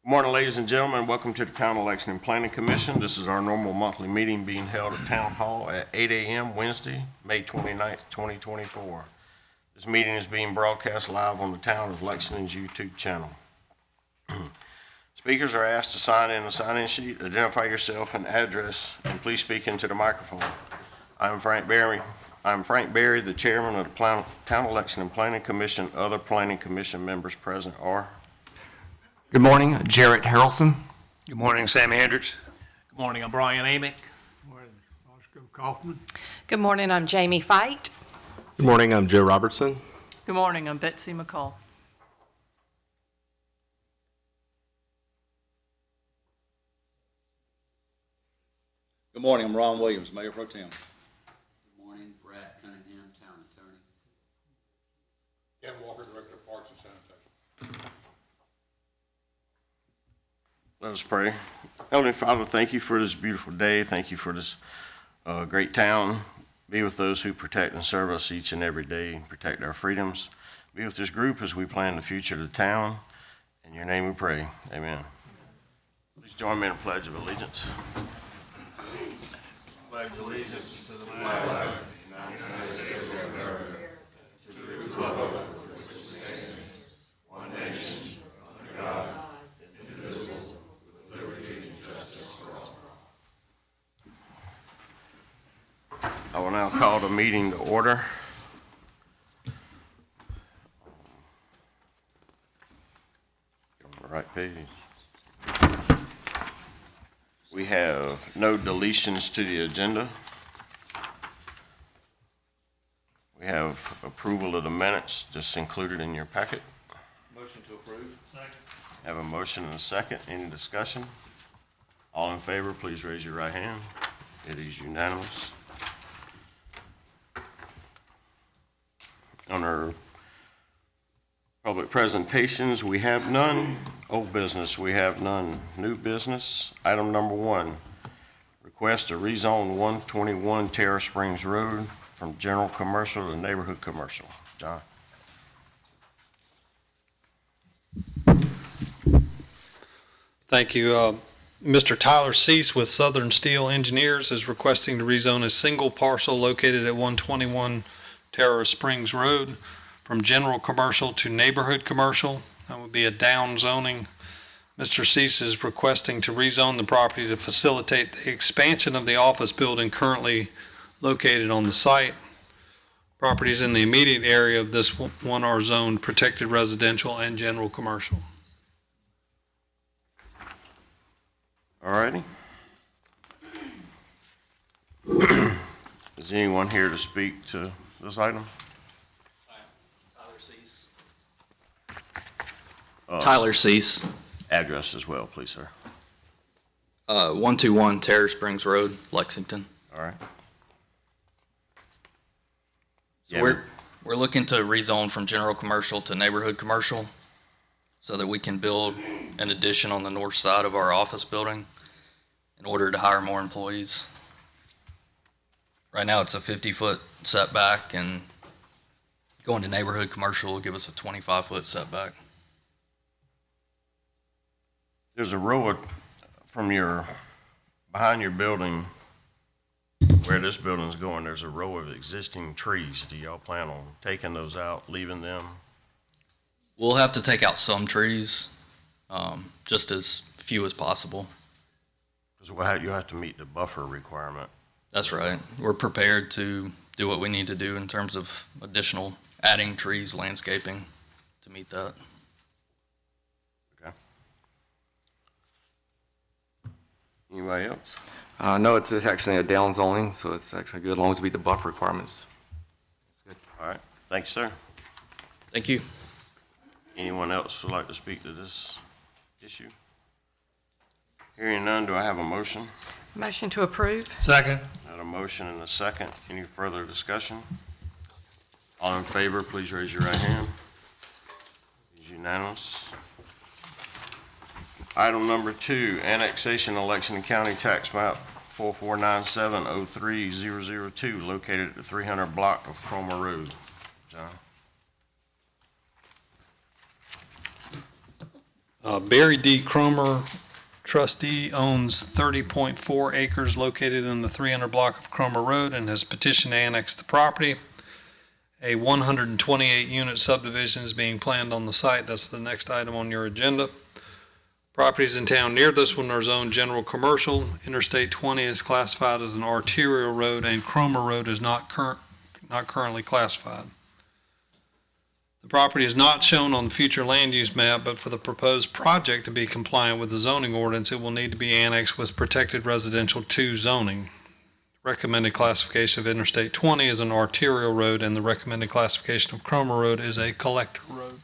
Good morning, ladies and gentlemen. Welcome to the Town of Lexington Planning Commission. This is our normal monthly meeting being held at Town Hall at 8 a.m. Wednesday, May 29th, 2024. This meeting is being broadcast live on the Town of Lexington's YouTube channel. Speakers are asked to sign in a sign-in sheet, identify yourself and address, and please speak into the microphone. I'm Frank Berry, the chairman of the Town of Lexington Planning Commission. Other Planning Commission members present are... Good morning, Jarrett Harrelson. Good morning, Sam Hendricks. Good morning, I'm Brian Amick. Good morning, Oscar Kaufman. Good morning, I'm Jamie Fight. Good morning, I'm Joe Robertson. Good morning, I'm Betsy McCall. Good morning, I'm Ron Williams, Mayor Pro Tem. Good morning, Brad Cunningham, Town Attorney. Kevin Walker, Director of Parks and Sanitation. Let us pray. Heavenly Father, thank you for this beautiful day. Thank you for this great town. Be with those who protect and serve us each and every day, protect our freedoms. Be with this group as we plan the future of the town. In your name we pray. Amen. Please join me in a pledge of allegiance. Pledge allegiance to the flag of the United States of America, to the republic which stands one nation under God, indivisible, with liberty and justice for all. I will now call the meeting to order. Get on the right page. We have no deletions to the agenda. We have approval of the minutes just included in your packet. Motion to approve. Second. Have a motion and a second. Any discussion? All in favor, please raise your right hand. It is unanimous. On our public presentations, we have none. Old business, we have none. New business, item number 1, request to rezone 121 Terrace Springs Road from general commercial to neighborhood commercial. John. Thank you. Mr. Tyler Cease with Southern Steel Engineers is requesting to rezone a single parcel located at 121 Terrace Springs Road from general commercial to neighborhood commercial. That would be a down zoning. Mr. Cease is requesting to rezone the property to facilitate the expansion of the office building currently located on the site. Properties in the immediate area of this one are zoned protected residential and general commercial. All righty. Is anyone here to speak to this item? Tyler Cease. Tyler Cease, Address as well, please, sir. 121 Terrace Springs Road, Lexington. All right. So we're looking to rezone from general commercial to neighborhood commercial so that we can build an addition on the north side of our office building in order to hire more employees. Right now it's a 50-foot setback, and going to neighborhood commercial will give us a 25-foot setback. There's a row of, behind your building, where this building's going, there's a row of existing trees. Do y'all plan on taking those out, leaving them? We'll have to take out some trees, just as few as possible. Because you have to meet the buffer requirement. That's right. We're prepared to do what we need to do in terms of additional adding trees, landscaping to meet that. Okay. Anybody else? No, it's actually a down zoning, so it's actually good as long as we meet the buffer requirements. All right. Thank you, sir. Thank you. Anyone else would like to speak to this issue? Hearing none, do I have a motion? Motion to approve. Second. Got a motion and a second. Any further discussion? All in favor, please raise your right hand. It's unanimous. Item number 2, annexation of Lexington County Tax Map 449703002, located at the 300 block of Cromer Road. John. Barry D. Cromer, trustee, owns 30.4 acres located in the 300 block of Cromer Road and has petitioned to annex the property. A 128-unit subdivision is being planned on the site. That's the next item on your agenda. Properties in town near this one are zoned general commercial. Interstate 20 is classified as an arterial road, and Cromer Road is not currently classified. The property is not shown on the future land use map, but for the proposed project to be compliant with the zoning ordinance, it will need to be annexed with protected residential 2 zoning. Recommended classification of Interstate 20 is an arterial road, and the recommended classification of Cromer Road is a collector road.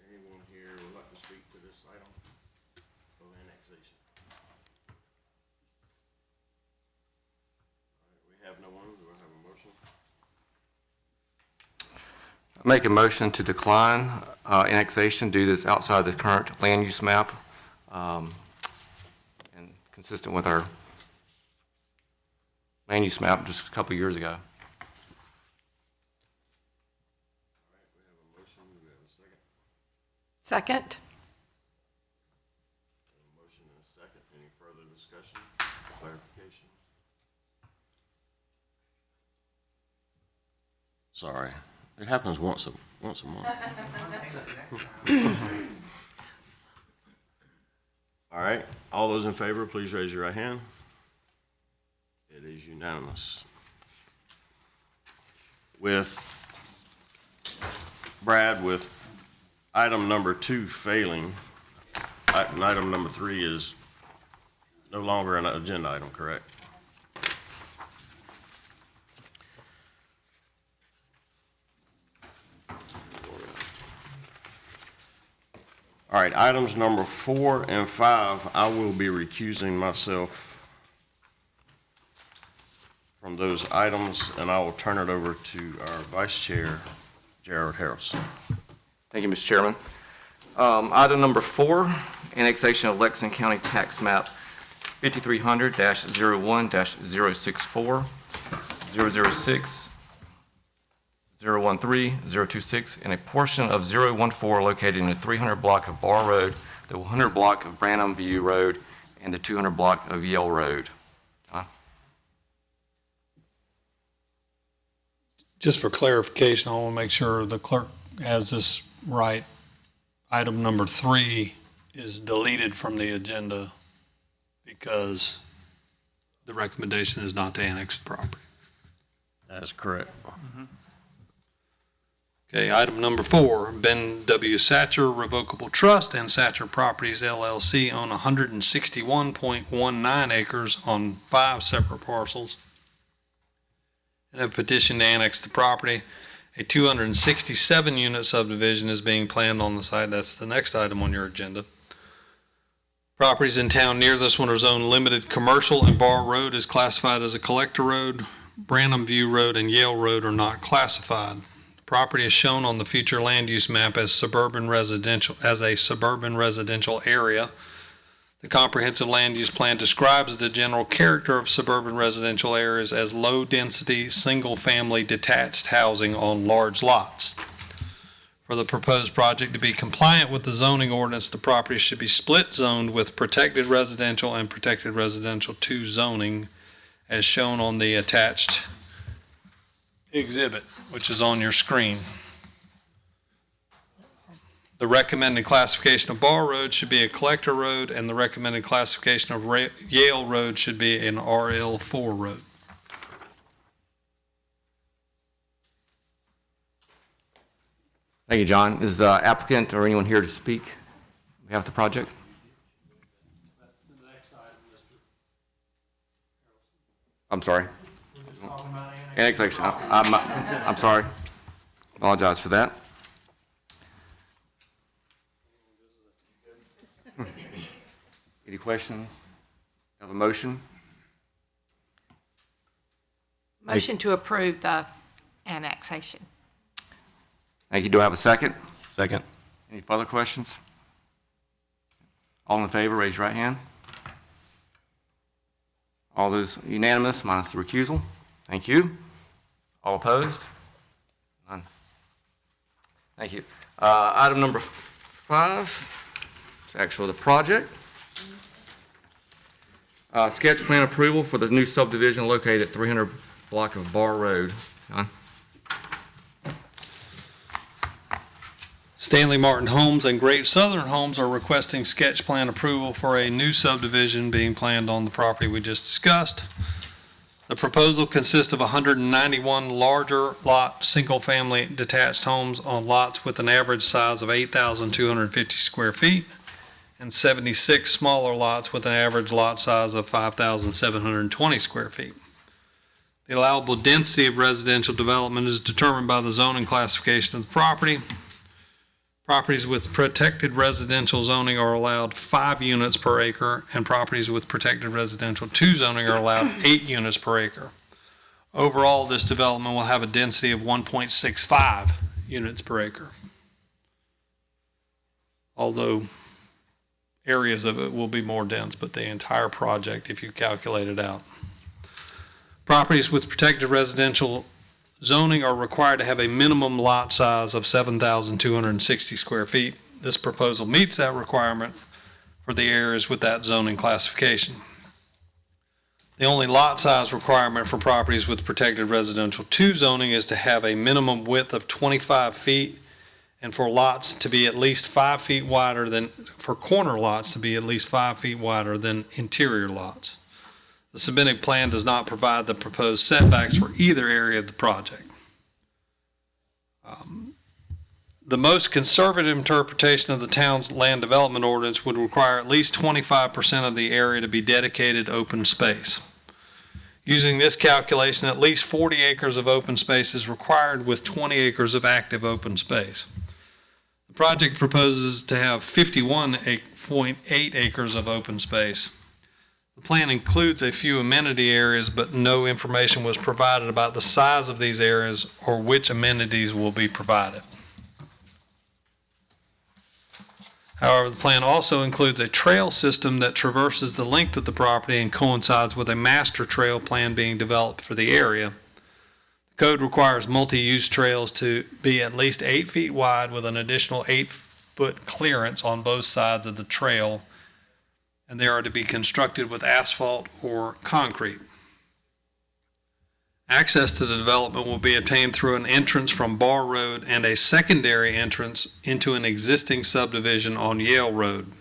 Anyone here would like to speak to this item of annexation? All right, we have no one. Do I have a motion? Make a motion to decline annexation due to it's outside the current land use map, and consistent with our land use map just a couple of years ago. All right, we have a motion. Do we have a second? Second. We have a motion and a second. Any further discussion, clarification? Sorry, it happens once a month. All right, all those in favor, please raise your right hand. It is unanimous. With Brad, with item number 2 failing, item number 3 is no longer an agenda item, correct? All right, items number 4 and 5, I will be recusing myself from those items, and I will turn it over to our Vice Chair, Gerald Harrelson. Thank you, Mr. Chairman. Item number 4, annexation of Lexington County Tax Map 5300-01-064, 006, 013, 026, and a portion of 014 located in the 300 block of Bar Road, the 100 block of Branham View Road, and the 200 block of Yale Road. John? Just for clarification, I want to make sure the clerk has this right. Item number 3 is deleted from the agenda because the recommendation is not to annex the property. That is correct. Okay, item number 4, Ben W. Satcher Revocable Trust and Satcher Properties LLC own 161.19 acres on 5 separate parcels and have petitioned to annex the property. A 267-unit subdivision is being planned on the site. That's the next item on your agenda. Properties in town near this one are zoned limited commercial, and Bar Road is classified as a collector road. Branham View Road and Yale Road are not classified. The property is shown on the future land use map as a suburban residential area. The comprehensive land use plan describes the general character of suburban residential areas as low-density, single-family detached housing on large lots. For the proposed project to be compliant with the zoning ordinance, the property should be split zoned with protected residential and protected residential 2 zoning as shown on the attached exhibit, which is on your screen. The recommended classification of Bar Road should be a collector road, and the recommended classification of Yale Road should be an RL4 road. Thank you, John. Is the applicant or anyone here to speak on behalf of the project? I'm sorry. Annexation. I'm sorry. Apologize for that. Any questions? Have a motion? Motion to approve the annexation. Thank you. Do I have a second? Second. Any further questions? All in favor, raise your right hand. All those unanimous, minus the recusal. Thank you. All opposed? None. Thank you. Item number 5, is actually the project. Sketch plan approval for the new subdivision located at 300 block of Bar Road. John? Stanley Martin Homes and Great Southern Homes are requesting sketch plan approval for a new subdivision being planned on the property we just discussed. The proposal consists of 191 larger lot, single-family detached homes on lots with an average size of 8,250 square feet, and 76 smaller lots with an average lot size of 5,720 square feet. The allowable density of residential development is determined by the zoning classification of the property. Properties with protected residential zoning are allowed 5 units per acre, and properties with protected residential 2 zoning are allowed 8 units per acre. Overall, this development will have a density of 1.65 units per acre. Although areas of it will be more dense, but the entire project, if you calculate it out. Properties with protected residential zoning are required to have a minimum lot size of 7,260 square feet. This proposal meets that requirement for the areas with that zoning classification. The only lot size requirement for properties with protected residential 2 zoning is to have a minimum width of 25 feet, and for lots to be at least 5 feet wider than, for corner lots to be at least 5 feet wider than interior lots. The submitted plan does not provide the proposed setbacks for either area of the project. The most conservative interpretation of the town's land development ordinance would require at least 25% of the area to be dedicated open space. Using this calculation, at least 40 acres of open space is required with 20 acres of active open space. The project proposes to have 51.8 acres of open space. The plan includes a few amenity areas, but no information was provided about the size of these areas or which amenities will be provided. However, the plan also includes a trail system that traverses the length of the property and coincides with a master trail plan being developed for the area. The code requires multi-use trails to be at least 8 feet wide with an additional 8-foot clearance on both sides of the trail, and they are to be constructed with asphalt or concrete. Access to the development will be obtained through an entrance from Bar Road and a secondary entrance into an existing subdivision on Yale Road.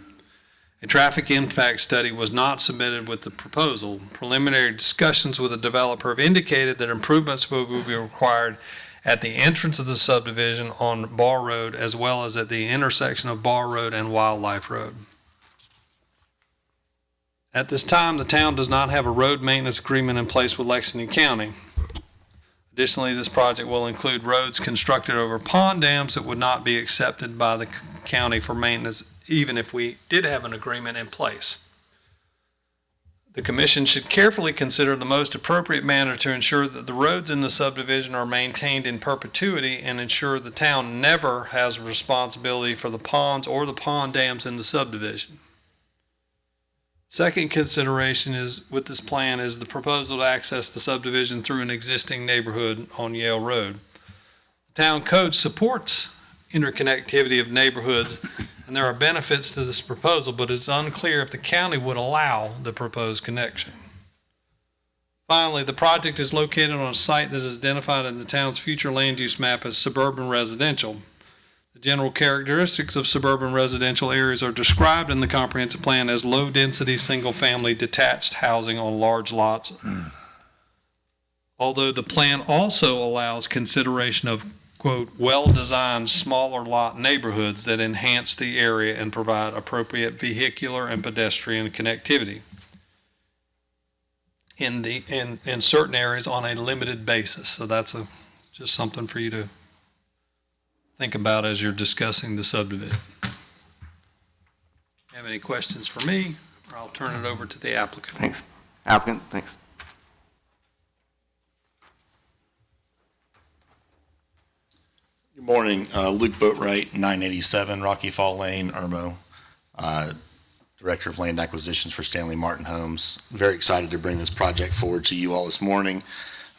A traffic impact study was not submitted with the proposal. Preliminary discussions with the developer have indicated that improvements will be required at the entrance of the subdivision on Bar Road as well as at the intersection of Bar Road and Wildlife Road. At this time, the town does not have a road maintenance agreement in place with Lexington County. Additionally, this project will include roads constructed over pond dams that would not be accepted by the county for maintenance, even if we did have an agreement in place. The commission should carefully consider the most appropriate manner to ensure that the roads in the subdivision are maintained in perpetuity and ensure the town never has responsibility for the ponds or the pond dams in the subdivision. Second consideration is with this plan is the proposal to access the subdivision through an existing neighborhood on Yale Road. The town code supports interconnectivity of neighborhoods, and there are benefits to this proposal, but it's unclear if the county would allow the proposed connection. Finally, the project is located on a site that is identified in the town's future land use map as suburban residential. The general characteristics of suburban residential areas are described in the comprehensive plan as low-density, single-family detached housing on large lots. Although the plan also allows consideration of, quote, well-designed smaller lot neighborhoods that enhance the area and provide appropriate vehicular and pedestrian connectivity in certain areas on a limited basis. So that's just something for you to think about as you're discussing the subdivision. Have any questions for me, or I'll turn it over to the applicant. Thanks. Applicant, thanks. Good morning, Luke Boatwright, 987 Rocky Fall Lane, Irmo, Director of Land Acquisitions for Stanley Martin Homes. Very excited to bring this project forward to you all this morning.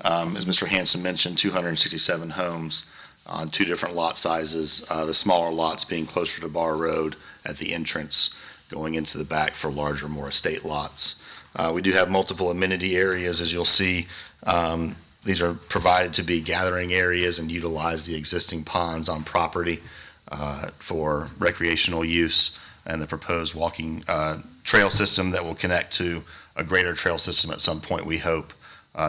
As Mr. Hanson mentioned, 267 homes on two different lot sizes, the smaller lots being closer to Bar Road at the entrance, going into the back for larger, more estate lots. We do have multiple amenity areas, as you'll see. These are provided to be gathering areas and utilize the existing ponds on property for recreational use, and the proposed walking trail system that will connect to a greater trail system at some point, we hope,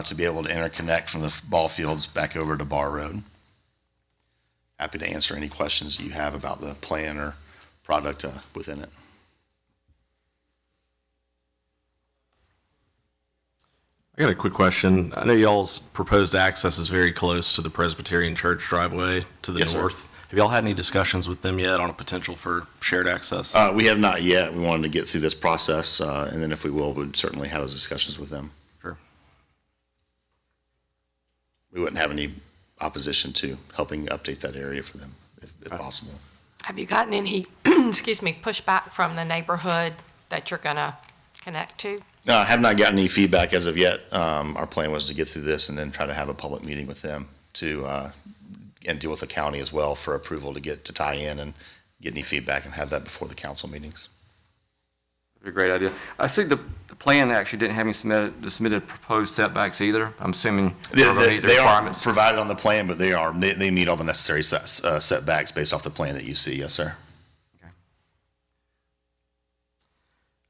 to be able to interconnect from the ball fields back over to Bar Road. Happy to answer any questions you have about the plan or product within it. I got a quick question. I know y'all's proposed access is very close to the Presbyterian Church driveway to the Yes, sir. north. Have y'all had any discussions with them yet on a potential for shared access? We have not yet. We wanted to get through this process, and then if we will, we'd certainly have those discussions with them. Sure. We wouldn't have any opposition to helping update that area for them, if possible. Have you gotten any, excuse me, pushback from the neighborhood that you're going to connect to? No, I have not gotten any feedback as of yet. Our plan was to get through this and then try to have a public meeting with them to, and deal with the county as well for approval to tie in and get any feedback and have that before the council meetings. A great idea. I see the plan actually didn't have any submitted proposed setbacks either. I'm assuming they're going to meet the requirements. Aren't provided on the plan, but they meet all the necessary setbacks based off the plan that you see. Yes, sir.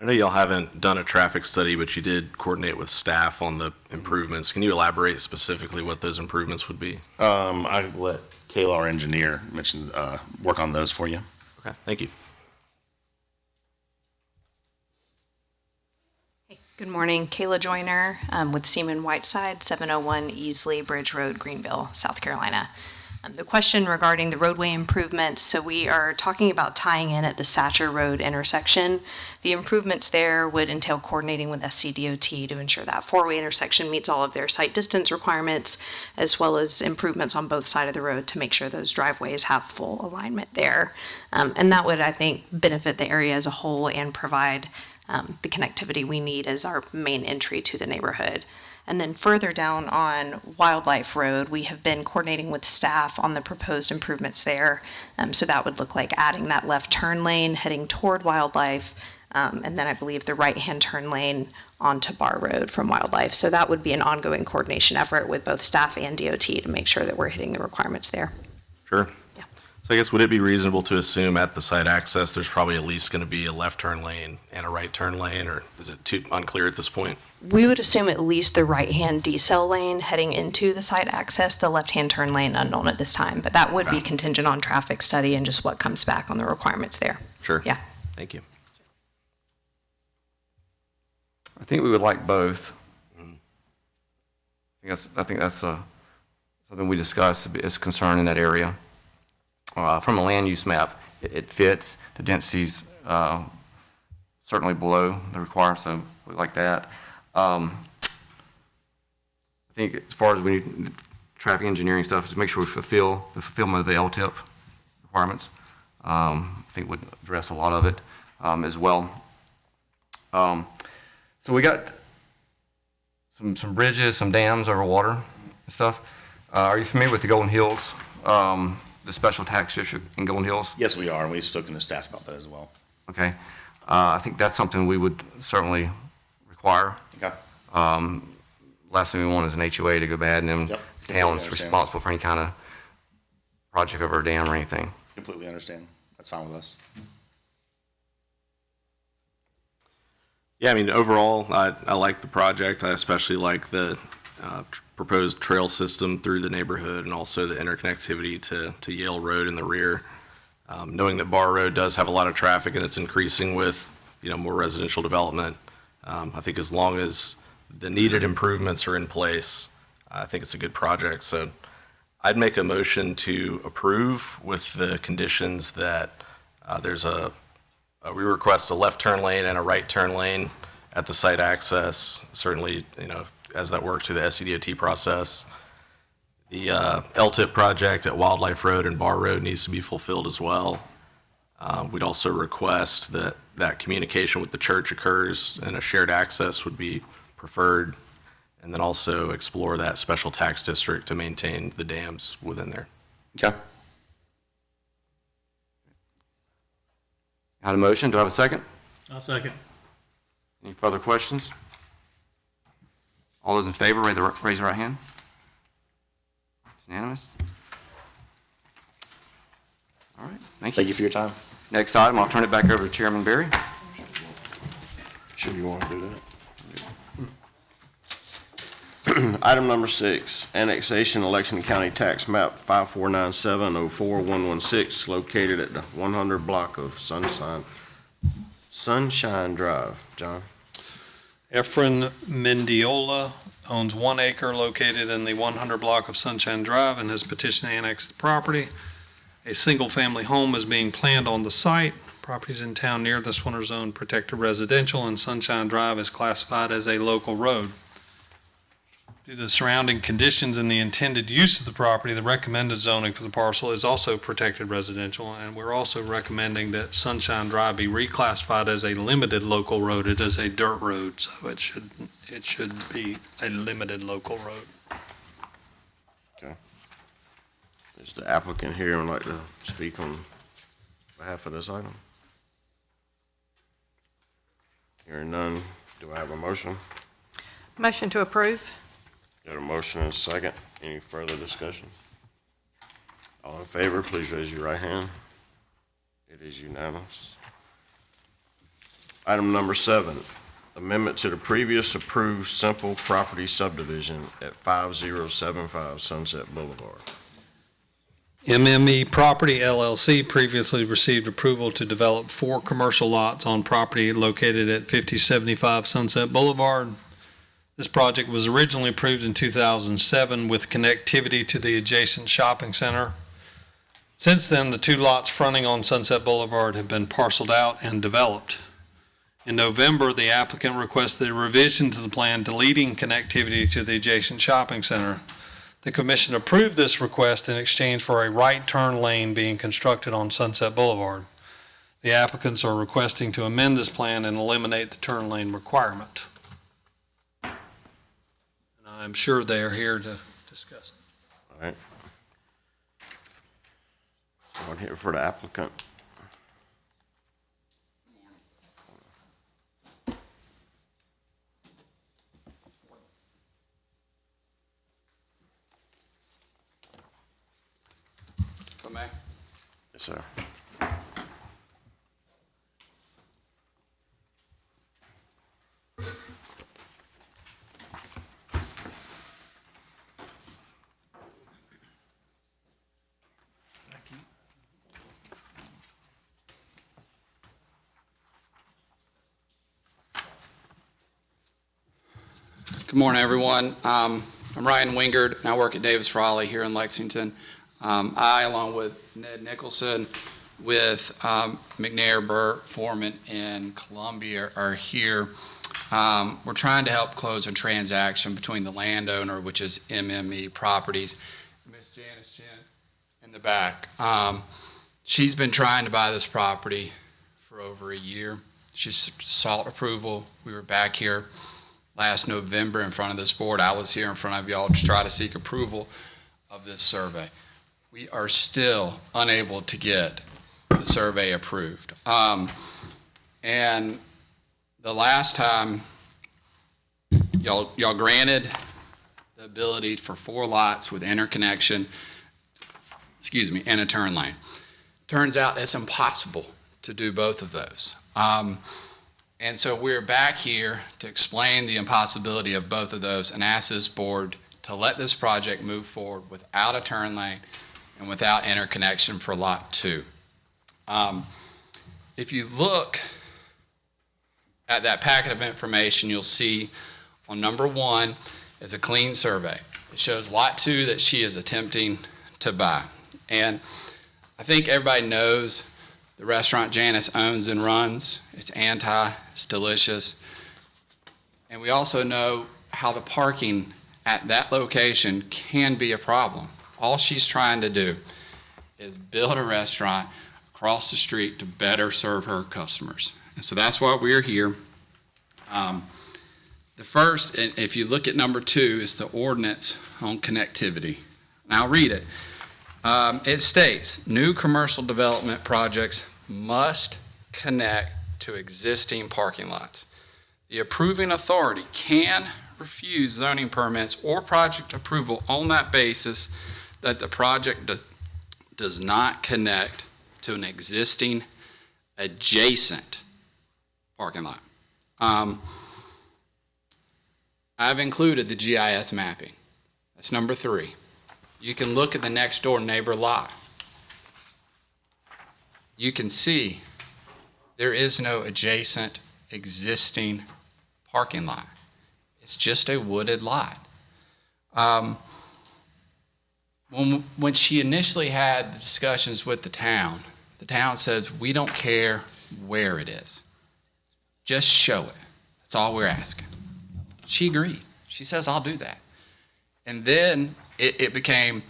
I know y'all haven't done a traffic study, but you did coordinate with staff on the improvements. Can you elaborate specifically what those improvements would be? I let Kayla, our engineer, work on those for you. Okay, thank you. Good morning, Kayla Joyner with Seaman Whiteside, 701 Easley Bridge Road, Greenville, South Carolina. The question regarding the roadway improvements, so we are talking about tying in at the Satcher Road intersection. The improvements there would entail coordinating with SCDOT to ensure that four-way intersection meets all of their site distance requirements, as well as improvements on both sides of the road to make sure those driveways have full alignment there. And that would, I think, benefit the area as a whole and provide the connectivity we need as our main entry to the neighborhood. And then further down on Wildlife Road, we have been coordinating with staff on the proposed improvements there. So that would look like adding that left turn lane heading toward Wildlife, and then I believe the right-hand turn lane onto Bar Road from Wildlife. So that would be an ongoing coordination effort with both staff and DOT to make sure that we're hitting the requirements there. Sure. So I guess would it be reasonable to assume at the site access, there's probably at least going to be a left turn lane and a right turn lane, or is it too unclear at this point? We would assume at least the right-hand decel lane heading into the site access, the left-hand turn lane unknown at this time, but that would be contingent on traffic study and just what comes back on the requirements there. Sure. Yeah. Thank you. I think we would like both. I think that's something we discussed as concern in that area. From a land use map, it fits. The density's certainly below the requirements, so we like that. I think as far as we need traffic engineering stuff, is make sure we fulfill the fulfillment of the LTIP requirements. I think would address a lot of it as well. So we got some bridges, some dams over water and stuff. Are you familiar with the Golden Hills? The special tax district in Golden Hills? Yes, we are, and we've spoken to staff about that as well. Okay. I think that's something we would certainly require. Okay. Last thing we want is an HOA to go bad, and then the town's responsible for any kind of project over a dam or anything. Completely understand. That's fine with us. Yeah, I mean, overall, I like the project. I especially like the proposed trail system through the neighborhood and also the interconnectivity to Yale Road in the rear. Knowing that Bar Road does have a lot of traffic and it's increasing with, more residential development, I think as long as the needed improvements are in place, I think it's a good project. So I'd make a motion to approve with the conditions that we request a left turn lane and a right turn lane at the site access. Certainly, as that works through the SCDOT process. The LTIP project at Wildlife Road and Bar Road needs to be fulfilled as well. We'd also request that communication with the church occurs and a shared access would be preferred. and then also explore that special tax district to maintain the dams within there. Okay. Got a motion? Do I have a second? I'll second. Any further questions? All those in favor, raise your right hand. It's unanimous. All right, thank you. Thank you for your time. Next item, I'll turn it back over to Chairman Berry. Sure you want to do that? Item number 6, annexation of Lexington County Tax Map 549704116, located at the 100 block of Sunshine Drive. John? Efren Mendiola owns 1 acre located in the 100 block of Sunshine Drive and has petitioned to annex the property. A single-family home is being planned on the site. Properties in town near this one are zoned protected residential, and Sunshine Drive is classified as a local road. Due to the surrounding conditions and the intended use of the property, the recommended zoning for the parcel is also protected residential, and we're also recommending that Sunshine Drive be reclassified as a limited local road. It is a dirt road, so it should be a limited local road. Okay. Is the applicant here and would like to speak on behalf of this item? Hearing none, do I have a motion? Motion to approve. Got a motion and a second. Any further discussion? All in favor, please raise your right hand. It is unanimous. Item number 7, amendment to the previous approved simple property subdivision at 5075 Sunset Boulevard. MME Property LLC previously received approval to develop 4 commercial lots on property located at 5075 Sunset Boulevard. This project was originally approved in 2007 with connectivity to the adjacent shopping center. Since then, the 2 lots fronting on Sunset Boulevard have been parceled out and developed. In November, the applicant requested a revision to the plan deleting connectivity to the adjacent shopping center. The commission approved this request in exchange for a right turn lane being constructed on Sunset Boulevard. The applicants are requesting to amend this plan and eliminate the turn lane requirement. And I'm sure they are here to discuss it. All right. Someone here for the applicant. Come back. Yes, sir. Good morning, everyone. I'm Ryan Wingard, and I work at Davis Raleigh here in Lexington. I, along with Ned Nicholson, with McNair, Burt, Foreman, and Columbia, are here. We're trying to help close a transaction between the landowner, which is MME Properties, Miss Janice Chen in the back. She's been trying to buy this property for over a year. She's sought approval. We were back here last November in front of this board. I was here in front of y'all to try to seek approval of this survey. We are still unable to get the survey approved. And the last time y'all granted the ability for 4 lots with interconnection, and a turn lane. Turns out it's impossible to do both of those. And so we're back here to explain the impossibility of both of those and ask this board to let this project move forward without a turn lane and without interconnection for Lot 2. If you look at that packet of information, you'll see on number 1 is a clean survey. It shows Lot 2 that she is attempting to buy. And I think everybody knows the restaurant Janice owns and runs. It's it's delicious. And we also know how the parking at that location can be a problem. All she's trying to do is build a restaurant across the street to better serve her customers. And so that's why we're here. The first, and if you look at number 2, is the ordinance on connectivity. And I'll read it. It states, new commercial development projects must connect to existing parking lots. The approving authority can refuse zoning permits or project approval on that basis that the project does not connect to an existing adjacent parking lot. I've included the GIS mapping. That's number 3. You can look at the next door neighbor lot. You can see there is no adjacent existing parking lot. It's just a wooded lot. When she initially had the discussions with the town says, we don't care where it is. Just show it. That's all we're asking. She agreed. She says, I'll do that. And then it became,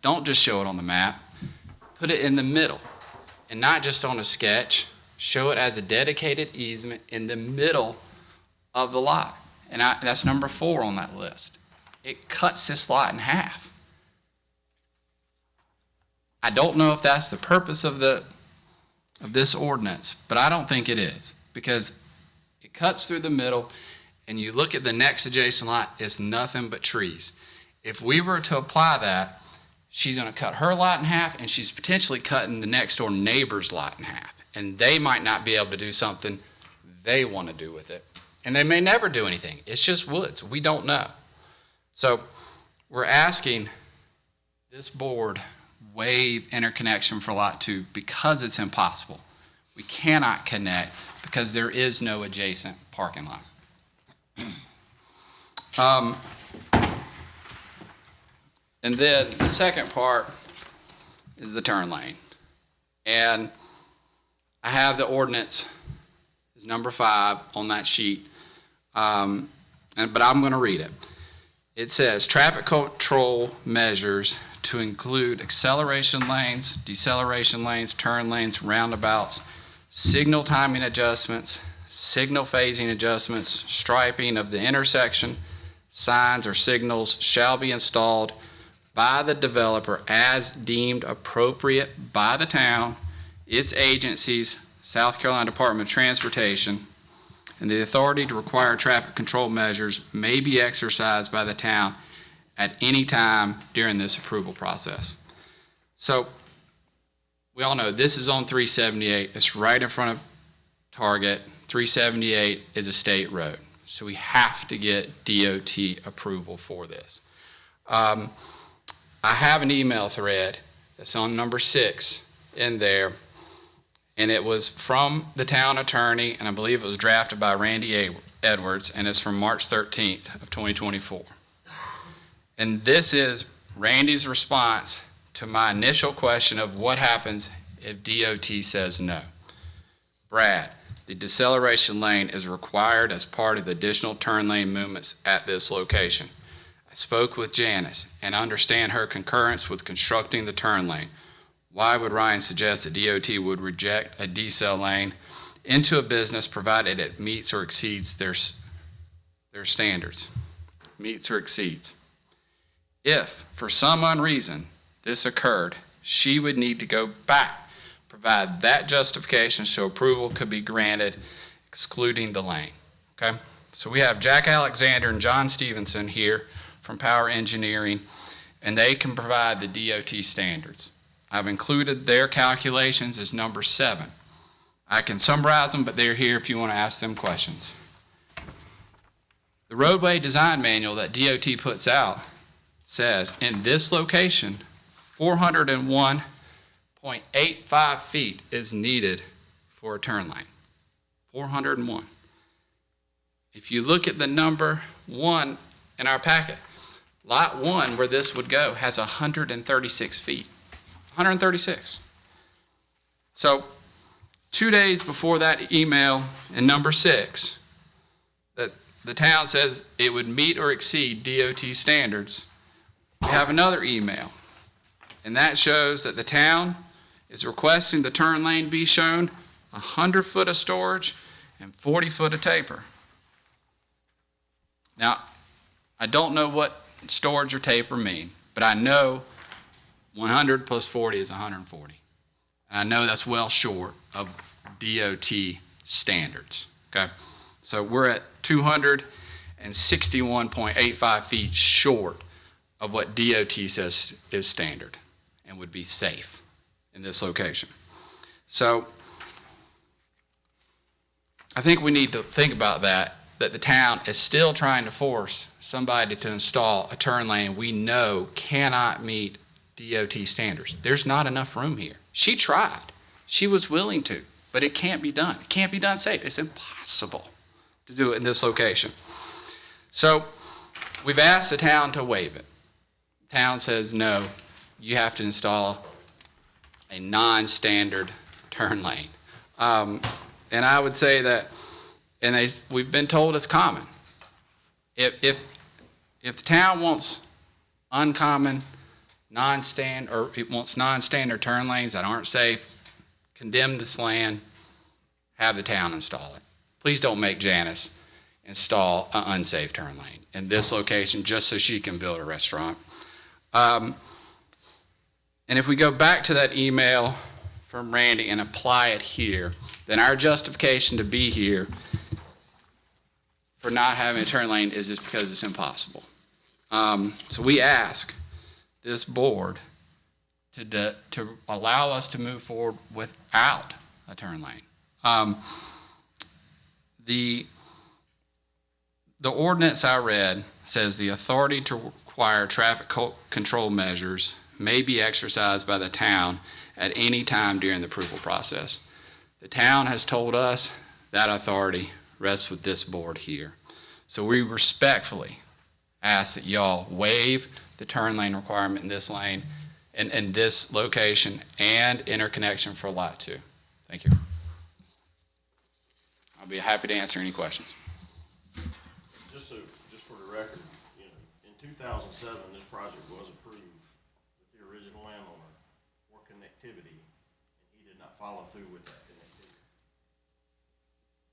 don't just show it on the map, put it in the middle. And not just on a sketch, show it as a dedicated easement in the middle of the lot. And that's number 4 on that list. It cuts this lot in half. I don't know if that's the purpose of this ordinance, but I don't think it is, because it cuts through the middle, and you look at the next adjacent lot, it's nothing but trees. If we were to apply that, she's going to cut her lot in half, and she's potentially cutting the next door neighbor's lot in half, and they might not be able to do something they want to do with it, and they may never do anything. It's just woods. We don't know. So we're asking this board waive interconnection for lot 2 because it's impossible. We cannot connect because there is no adjacent parking lot. And then the second part is the turn lane. And I have the ordinance is number 5 on that sheet, but I'm going to read it. It says, traffic control measures to include acceleration lanes, deceleration lanes, turn lanes, roundabouts, signal timing adjustments, signal phasing adjustments, striping of the intersection, signs or signals shall be installed by the developer as deemed appropriate by the town, its agencies, South Carolina Department of Transportation, and the authority to require traffic control measures may be exercised by the town at any time during this approval process. So we all know this is on 378. It's right in front of Target. 378 is a state road. So we have to get DOT approval for this. I have an email thread that's on number 6 in there, and it was from the town attorney, and I believe it was drafted by Randy Edwards, and it's from March 13th of 2024. And this is Randy's response to my initial question of what happens if DOT says no. Brad, the deceleration lane is required as part of the additional turn lane movements at this location. I spoke with Janice and understand her concurrence with constructing the turn lane. Why would Ryan suggest that DOT would reject a decel lane into a business provided it meets or exceeds their standards? Meets or exceeds. If, for some unreason, this occurred, she would need to go back, provide that justification so approval could be granted, excluding the lane. Okay? So we have Jack Alexander and John Stevenson here from Power Engineering, and they can provide the DOT standards. I've included their calculations as number 7. I can summarize them, but they're here if you want to ask them questions. The roadway design manual that DOT puts out says in this location, 401.85 feet is needed for a turn lane. 401. If you look at the number 1 in our packet, lot 1 where this would go has 136 feet. 136. So 2 days before that email in number 6, that the town says it would meet or exceed DOT standards, we have another email, and that shows that the town is requesting the turn lane be shown 100 foot of storage and 40 foot of taper. Now, I don't know what storage or taper mean, but I know 100 plus 40 is 140. And I know that's well short of DOT standards, okay? So we're at 261.85 feet short of what DOT says is standard and would be safe in this location. So I think we need to think about that the town is still trying to force somebody to install a turn lane we know cannot meet DOT standards. There's not enough room here. She tried. She was willing to, but it can't be done. It can't be done safe. It's impossible to do it in this location. So we've asked the town to waive it. The town says, no, you have to install a non-standard turn lane. And I would say that, we've been told it's common. If the town wants uncommon, it wants non-standard turn lanes that aren't safe, condemn this land, have the town install it. Please don't make Janice install an unsafe turn lane in this location just so she can build a restaurant. And if we go back to that email from Randy and apply it here, then our justification to be here for not having a turn lane is just because it's impossible. So we ask this board to allow us to move forward without a turn lane. The ordinance I read says the authority to require traffic control measures may be exercised by the town at any time during the approval process. The town has told us that authority rests with this board here. So we respectfully ask that y'all waive the turn lane requirement in this lane, in this location, and interconnection for Lot 2. Thank you. I'll be happy to answer any questions. Just for the record, in 2007, this project was approved with the original landowner for connectivity, and he did not follow through with that connectivity.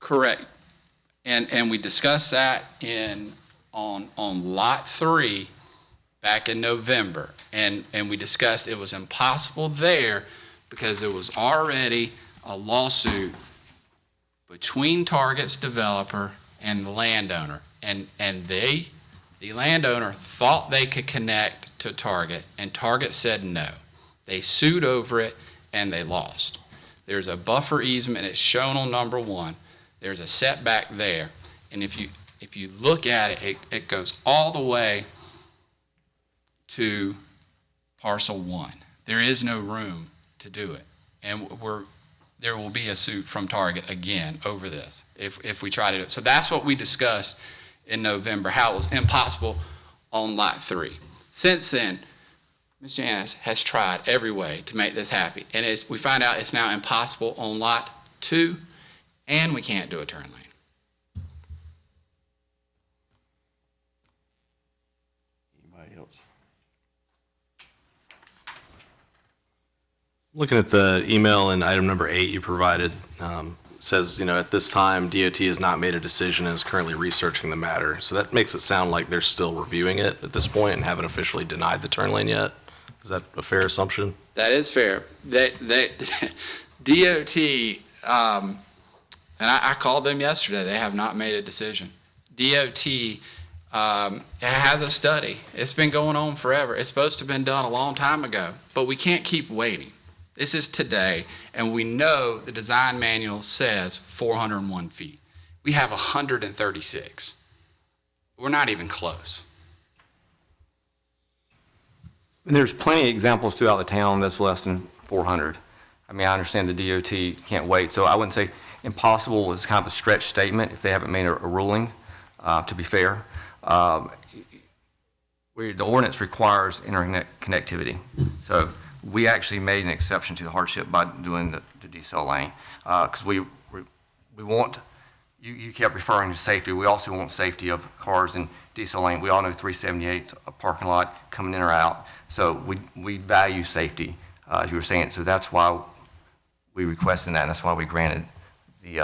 Correct. And we discussed that on Lot 3 back in November. And we discussed it was impossible there because there was already a lawsuit between Target's developer and the landowner. And the landowner thought they could connect to Target, and Target said no. They sued over it, and they lost. There's a buffer easement. It's shown on number 1. There's a setback there. And if you look at it, it goes all the way to parcel 1. There is no room to do it. And there will be a suit from Target again over this if we try to do it. So that's what we discussed in November, how it was impossible on Lot 3. Since then, Ms. Janice has tried every way to make this happen. And we find out it's now impossible on Lot 2, and we can't do a turn lane. Anybody else? Looking at the email in item number 8 you provided, says, at this time, DOT has not made a decision and is currently researching the matter. So that makes it sound like they're still reviewing it at this point and haven't officially denied the turn lane yet. Is that a fair assumption? That is fair. DOT, and I called them yesterday. They have not made a decision. DOT has a study. It's been going on forever. It's supposed to have been done a long time ago, but we can't keep waiting. This is today, and we know the design manual says 401 feet. We have 136. We're not even close. And there's plenty of examples throughout the town that's less than 400. I mean, I understand the DOT can't wait, so I wouldn't say impossible is kind of a stretch statement if they haven't made a ruling, to be fair. The ordinance requires interconnectivity. So we actually made an exception to the hardship by doing the decel lane, because we want, you kept referring to safety. We also want safety of cars in decel lane. We all know 378's a parking lot coming in or out. So we value safety, as you were saying. So that's why we requested that. And that's why we granted the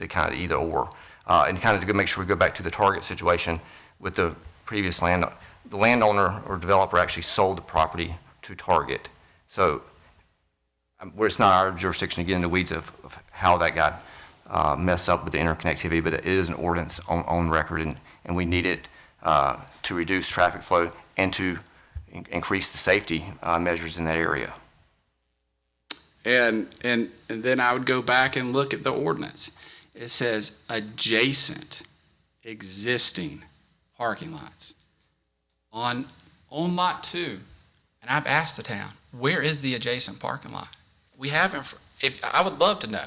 kind of either or. and kind of to make sure we go back to the Target situation with the previous the landowner or developer actually sold the property to Target. So where it's not our jurisdiction to get into the weeds of how that got messed up with the interconnectivity, but it is an ordinance on record, and we need it to reduce traffic flow and to increase the safety measures in that area. And then I would go back and look at the ordinance. It says adjacent existing parking lots. On lot 2, and I've asked the town, where is the adjacent parking lot? We haven't, I would love to know.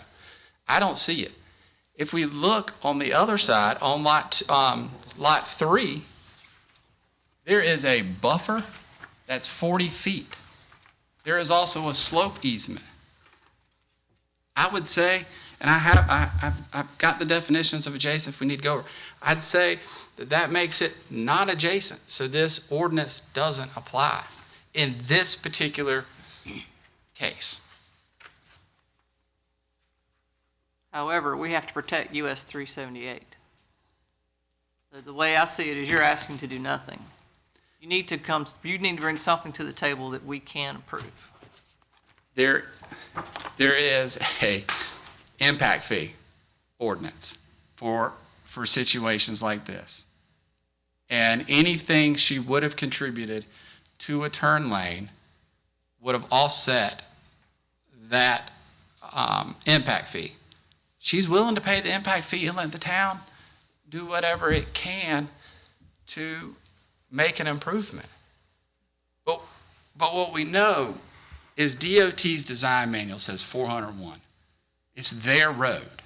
I don't see it. If we look on the other side, on lot 3, there is a buffer that's 40 feet. There is also a slope easement. I would say, and I've got the definitions of adjacent if we need to go over. I'd say that makes it not adjacent, so this ordinance doesn't apply in this particular case. However, we have to protect US 378. So the way I see it is you're asking to do nothing. You need to bring something to the table that we can approve. There is a impact fee ordinance for situations like this. And anything she would have contributed to a turn lane would have offset that impact fee. She's willing to pay the impact fee and let the town do whatever it can to make an improvement. But what we know is DOT's design manual says 401. It's their road.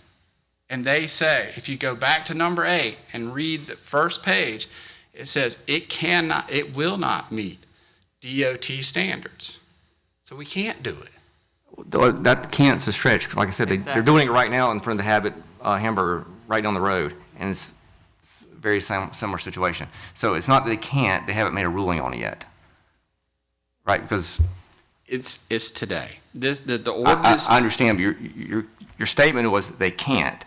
And they say, if you go back to number 8 and read the first page, it says it will not meet DOT standards. So we can't do it. That can't's a stretch. Like I said, they're doing it right now in front of the Habit hamburger right down the road, and it's a very similar situation. So it's not that they can't, they haven't made a ruling on it yet. Right, because it's today. The ordinance. I understand, but your statement was that they can't.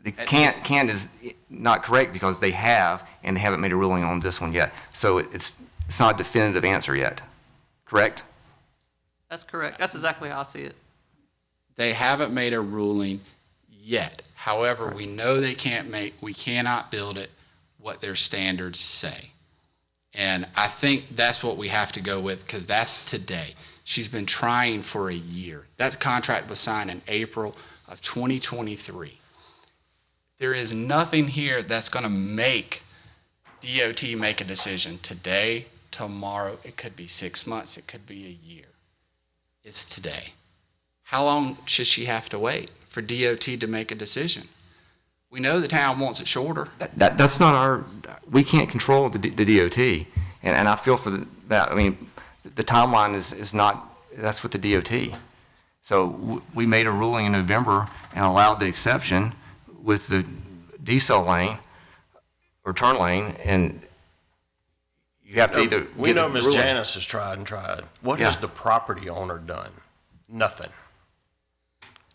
The can't is not correct because they have, and they haven't made a ruling on this one yet. So it's not a definitive answer yet, correct? That's correct. That's exactly how I see it. They haven't made a ruling yet. However, we know we cannot build it what their standards say. And I think that's what we have to go with, because that's today. She's been trying for a year. That contract was signed in April of 2023. There is nothing here that's going to make DOT make a decision today, tomorrow. It could be 6 months. It could be a year. It's today. How long should she have to wait for DOT to make a decision? We know the town wants it shorter. That's not we can't control the DOT, and I feel for that. I mean, the timeline is not, that's with the DOT. So we made a ruling in November and allowed the exception with the decel lane or turn lane, and you have to either. We know Ms. Janice has tried and tried. What has the property owner done? Nothing.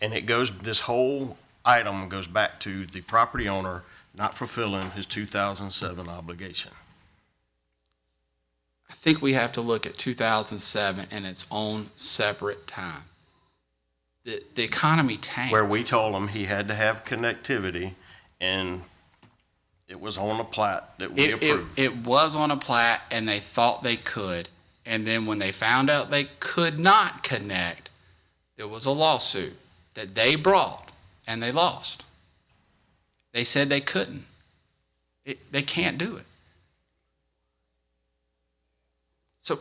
And this whole item goes back to the property owner not fulfilling his 2007 obligation. I think we have to look at 2007 in its own separate time. The economy tanked. Where we told him he had to have connectivity, and it was on a plat that we approved. It was on a plat, and they thought they could. And then when they found out they could not connect, there was a lawsuit that they brought, and they lost. They said they couldn't. They can't do it. So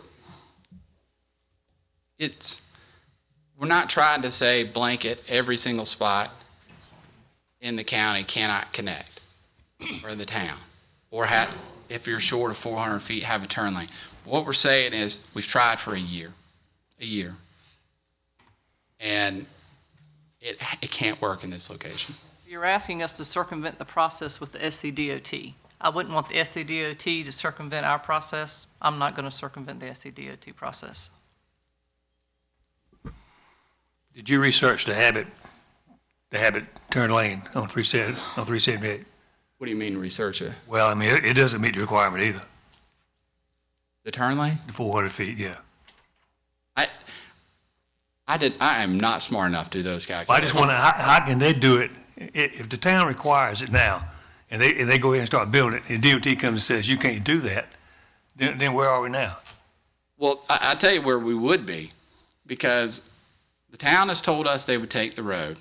we're not trying to say blanket every single spot in the county cannot connect, or the town, or if you're short of 400 feet, have a turn lane. What we're saying is we've tried for a year, and it can't work in this location. You're asking us to circumvent the process with the SCDOT. I wouldn't want the SCDOT to circumvent our process. I'm not going to circumvent the SCDOT process. Did you research the Habit turn lane on 378? What do you mean research it? Well, I mean, it doesn't meet the requirement either, The turn lane? the 400 feet, yeah. I am not smart enough to do those Well, I calculations. just wonder, how can they do it, if the town requires it now, and they go ahead and start building it, and DOT comes and says, you can't do that, then where are we now? Well, I tell you where we would be, because the town has told us they would take the road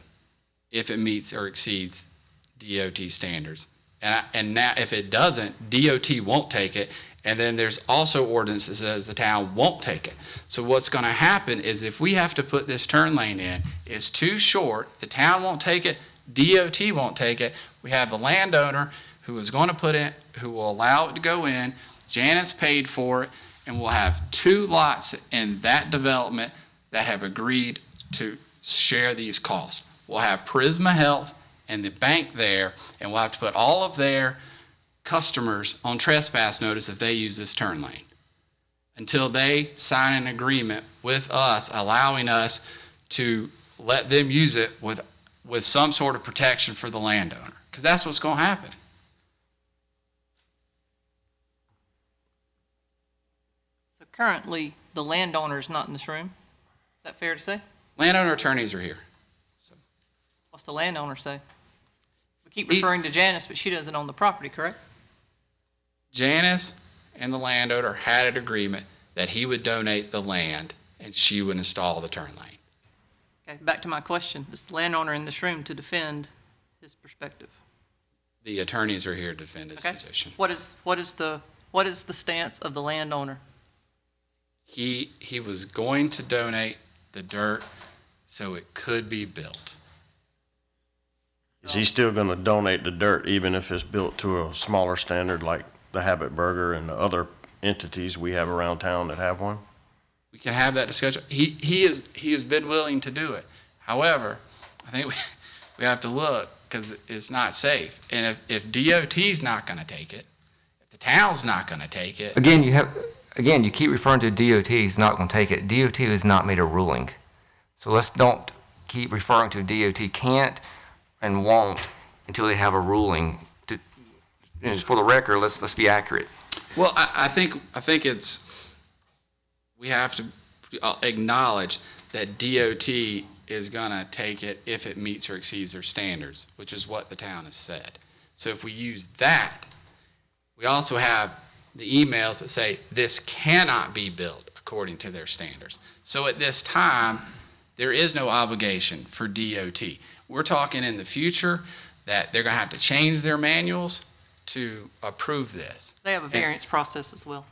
if it meets or exceeds DOT standards. And now, if it doesn't, DOT won't take it, and then there's also ordinance that says the town won't take it. So what's gonna happen is if we have to put this turn lane in, it's too short, the town won't take it, DOT won't take it, we have the landowner who is gonna put in, who will allow it to go in, Janet's paid for it, and we'll have 2 lots in that development that have agreed to share these costs. We'll have Prisma Health and the bank there, and we'll have to put all of their customers on trespass notice if they use this turn lane, until they sign an agreement with us, allowing us to let them use it with some sort of protection for the landowner, because that's what's going to happen. So currently, the landowner is not in this room? Is that fair to say? Landowner attorneys are here. What's the landowner say? We keep referring to Janice, but she doesn't own the property, correct? Janice and the landowner had an agreement that he would donate the land and she would install the turn lane. Okay, back to my question. Is the landowner in this room to defend his perspective? The attorneys are here to defend his Okay. position. What is the stance of the landowner? He was going to donate the dirt so it could be built. Is he still gonna donate the dirt even if it's built to a smaller standard like the Habit Burger and the other entities we have around town that have one? We can have that discussion. He has been willing to do it. However, I think we have to look, because it's not safe. And if DOT's not going to take it, if the town's not going to take it, Again, you keep referring to DOT is not going to take it. DOT has not made a ruling. So let's don't keep referring to DOT can't and won't until they have a ruling. And for the record, let's be accurate. well, I think it's, we have to acknowledge that DOT is going to take it if it meets or exceeds their standards, which is what the town has said. So if we use that, we also have the emails that say this cannot be built according to their standards. So at this time, there is no obligation for DOT. We're talking in the future that they're going to have to change their manuals to approve this. They have a variance process as well.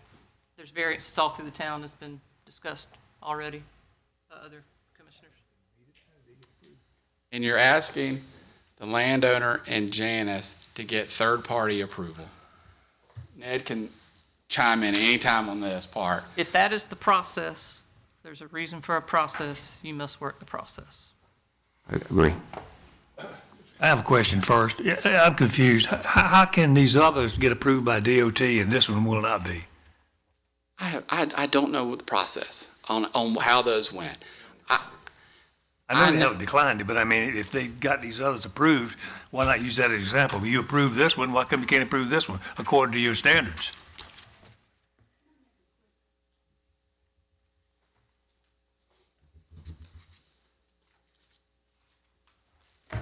There's variances all through the town that's been discussed already by other commissioners. And you're asking the landowner and Janice to get third-party approval. Ned can chime in anytime on this part. If that is the process, there's a reason for a process, you must work the process. I agree. I have a question first. I'm confused. How can these others get approved by DOT and this one will not be? I don't know the process on how those went. I know they haven't declined it, but I mean, if they've got these others approved, why not use that as an example? If you approve this one, why come you can't approve this one according to your standards? Hi,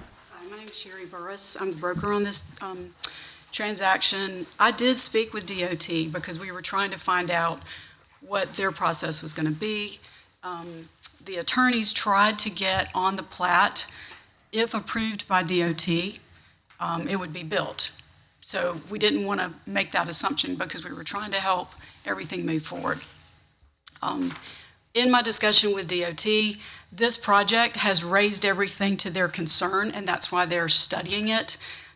my name's Sherry Burris. I'm the broker on this transaction. I did speak with DOT because we were trying to find out what their process was going to be. The attorneys tried to get on the plat, if approved by DOT, it would be built. So we didn't want to make that assumption because we were trying to help everything move forward. In my discussion with DOT, this project has raised everything to their concern, and that's why they're studying it.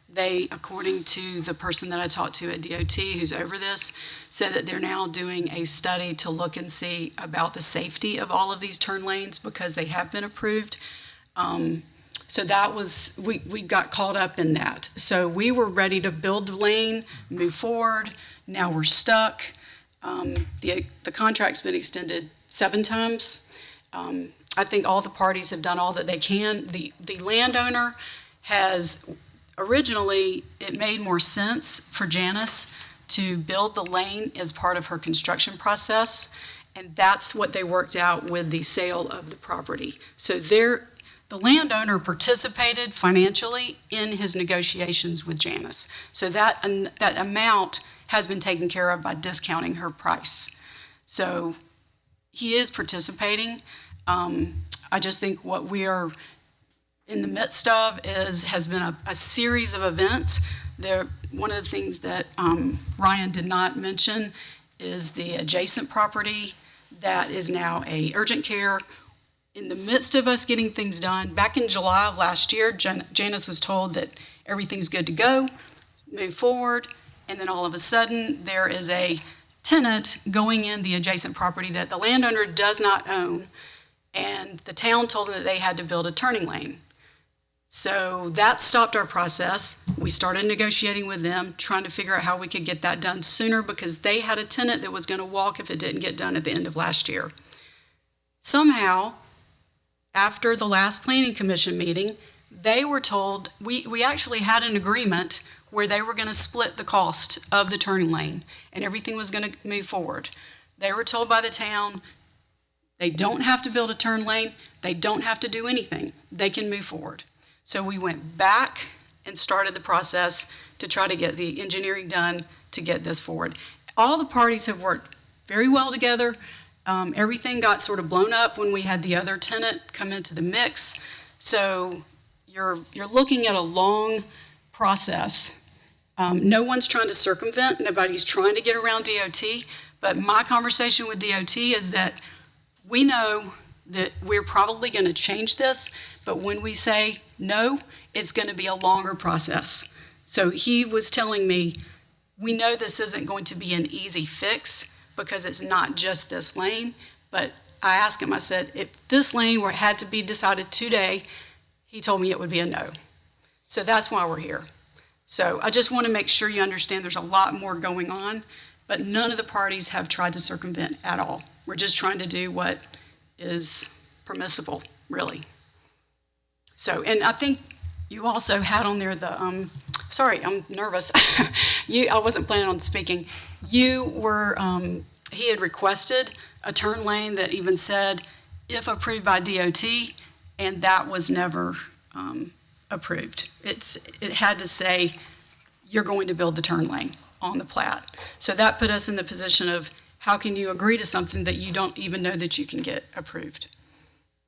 They, according to the person that I talked to at DOT who's over this, said that they're now doing a study to look and see about the safety of all of these turn lanes because they have been approved. So that was, we got caught up in that. So we were ready to build the lane, move forward. Now we're stuck. The contract's been extended 7 times. I think all the parties have done all that they can. The landowner has Originally, it made more sense for Janice to build the lane as part of her construction process, and that's what they worked out with the sale of the property. So the landowner participated financially in his negotiations with Janice. So that amount has been taken care of by discounting her price. So he is participating. I just think what we are in the midst of has been a series of events. One of the things that Ryan did not mention is the adjacent property that is now a urgent care. In the midst of us getting things done, back in July of last year, Janice was told that everything's good to go, move forward, and then all of a sudden there is a tenant going in the adjacent property that the landowner does not own, and the town told them that they had to build a turning lane. So that stopped our process. We started negotiating with them, trying to figure out how we could get that done sooner because they had a tenant that was going to walk if it didn't get done at the end of last year. Somehow, after the last planning commission meeting, they were told, we actually had an agreement where they were going to split the cost of the turning lane and everything was going to move forward. They were told by the town, they don't have to build a turn lane, they don't have to do anything, they can move forward. So we went back and started the process to try to get the engineering done to get this forward. All the parties have worked very well together. Everything got sort of blown up when we had the other tenant come into the mix. So you're looking at a long process. No one's trying to circumvent, nobody's trying to get around DOT, but my conversation with DOT is that we know that we're probably going to change this, but when we say no, it's going to be a longer process. So he was telling me, we know this isn't going to be an easy fix because it's not just this lane, but I asked him, I said, if this lane had to be decided today, he told me it would be a no. So that's why we're here. So I just want to make sure you understand there's a lot more going on, but none of the parties have tried to circumvent at all. We're just trying to do what is permissible, really. So, and I think you also had on there the, sorry, I'm nervous. I wasn't planning on speaking. You were, he had requested a turn lane that even said, if approved by DOT, and that was never approved. It had to say, you're going to build the turn lane on the plat. So that put us in the position of, how can you agree to something that you don't even know that you can get approved?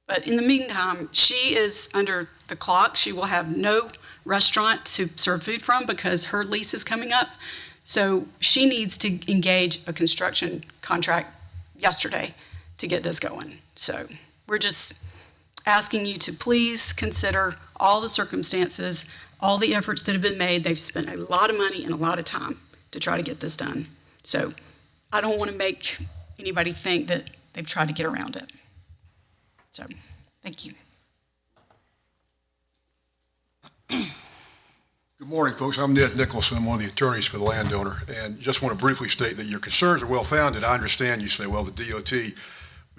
But in the meantime, she is under the clock. She will have no restaurant to serve food from because her lease is coming up. So she needs to engage a construction contract yesterday to get this going. So we're just asking you to please consider all the circumstances, all the efforts that have been made. They've spent a lot of money and a lot of time to try to get this done. So I don't want to make anybody think that they've tried to get around it. So, thank you. Good morning, folks. I'm Ned Nicholson. I'm one of the attorneys for the landowner, and just want to briefly state that your concerns are well-founded. I understand you say, well, the DOT, we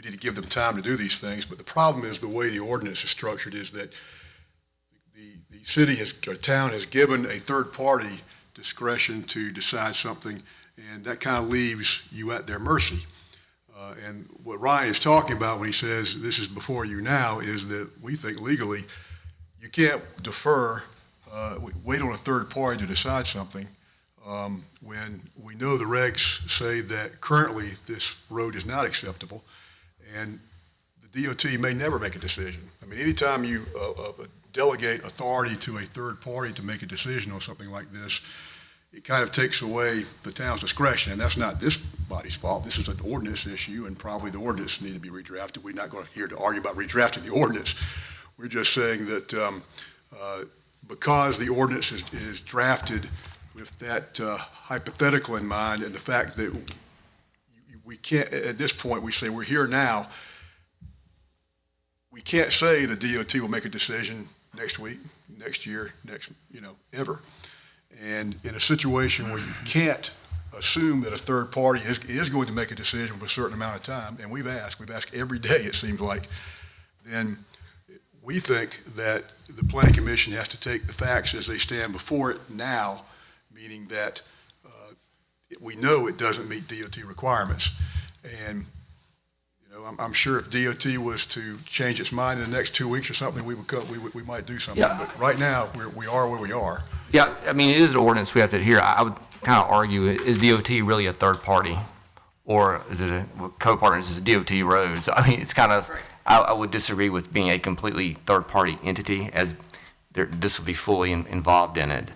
need to give them time to do these things, but the problem is the way the ordinance is structured is that the city or town has given a third party discretion to decide something, and that kind of leaves you at their mercy. And what Ryan is talking about when he says this is before you now is that we think legally you can't defer, wait on a third party to decide something when we know the regs say that currently this road is not acceptable, and the DOT may never make a decision. I mean, anytime you delegate authority to a third party to make a decision on something like this, it kind of takes away the town's discretion, and that's not this body's fault. This is an ordinance issue, and probably the ordinance need to be redrafted. We're not going to here to argue about redrafting the ordinance. We're just saying that because the ordinance is drafted with that hypothetical in mind, and the fact that we can't, at this point, we say we're here now, we can't say the DOT will make a decision next week, next year, ever. And in a situation where you can't assume that a third party is going to make a decision for a certain amount of time, and we've asked every day, it seems like, then We think that the planning commission has to take the facts as they stand before it now, meaning that we know it doesn't meet DOT requirements. And, you know, I'm sure if DOT was to change its mind in the next 2 weeks or something, we might do something. Yeah. But right now, we are where we are. Yeah, I mean, it is an ordinance we have to adhere. I would kind of argue, is DOT really a third party? Or is it a co-partners, is it DOT road? So, I mean, it's kind of, I would disagree with being a completely third party entity, as this would be fully involved in it.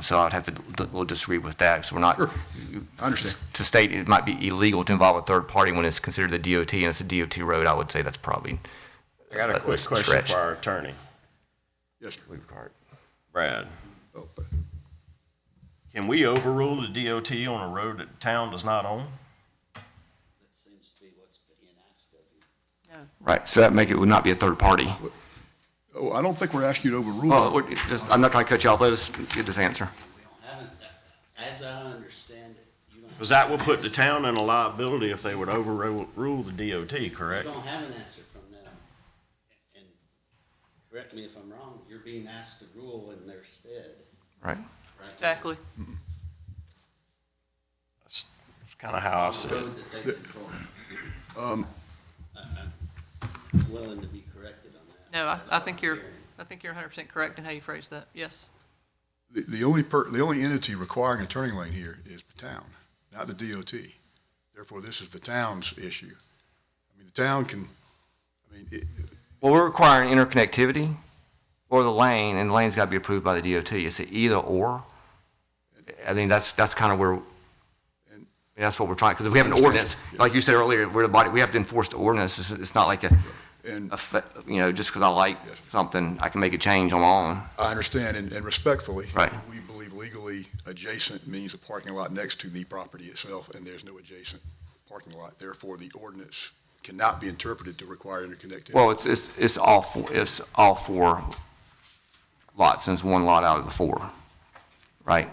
So I'd have to disagree with that, because we're not. Sure. I understand. To state it might be illegal to involve a third party when it's considered the DOT and it's a DOT road, I would say that's probably I got a quick question stretch. for our attorney, Yes, sir. Brad. Oh, Can we overrule the DOT on a road that the town does not own? Right, so that would not be a third party. Oh, I don't think we're asking you to overrule. Oh, I'm not trying to cut you off, let us get this answer. As I understand it, you don't. Because that will put the town in a liability if they would overrule the DOT, correct? You don't have an answer from them. And correct me if I'm wrong, you're being asked to rule in their stead. Right. Exactly. That's kind of how I see it. Road that they control. I'm willing to be corrected on that. No, I think you're 100% correct in how you phrase that. Yes. The only entity requiring a turning lane here is the town, not the DOT. Therefore, this is the town's issue. I mean, the town can, Well, we're requiring interconnectivity or the lane, and the lane's got to be approved by the DOT. It's an either or. I mean, that's kind of where, that's what we're trying, because if we have an ordinance, like you said earlier, we're the body, we have to enforce the ordinance. It's not like just because I like something, I can make a change on my own. I understand, and respectfully, Right. we believe legally adjacent means a parking lot next to the property itself, and there's no adjacent parking lot. Therefore, the ordinance cannot be interpreted to require interconnectivity. Well, it's all four lots, and it's one lot out of the four, right?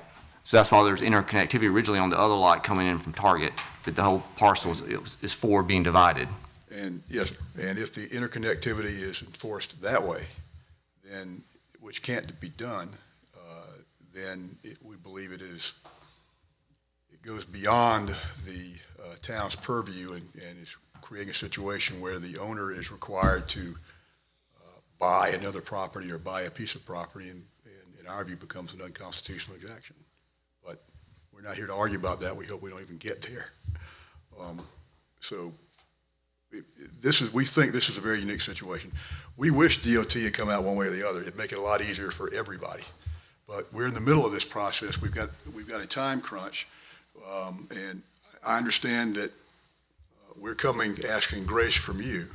So that's why there's interconnectivity originally on the other lot coming in from Target, but the whole parcel is four being divided. And yes, sir. And if the interconnectivity is enforced that way, then, which can't be done, then we believe it goes beyond the town's purview and is creating a situation where the owner is required to buy another property or buy a piece of property, and in our view becomes an unconstitutional exaction. But we're not here to argue about that. We hope we don't even get there. We think this is a very unique situation. We wish DOT had come out one way or the other. It'd make it a lot easier for everybody. But we're in the middle of this process. We've got a time crunch, and I understand that we're asking grace from you,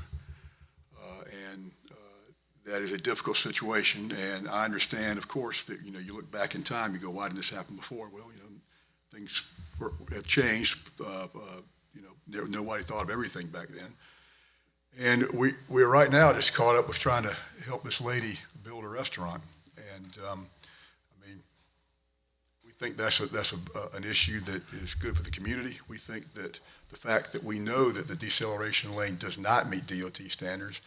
and that is a difficult situation. And I understand, of course, that you look back in time, you go, why didn't this happen before? Well, things have changed. Nobody thought of everything back then. And we're right now just caught up with trying to help this lady build a restaurant. And we think that's an issue that is good for the community. We think that the fact that we know that the deceleration lane does not meet DOT standards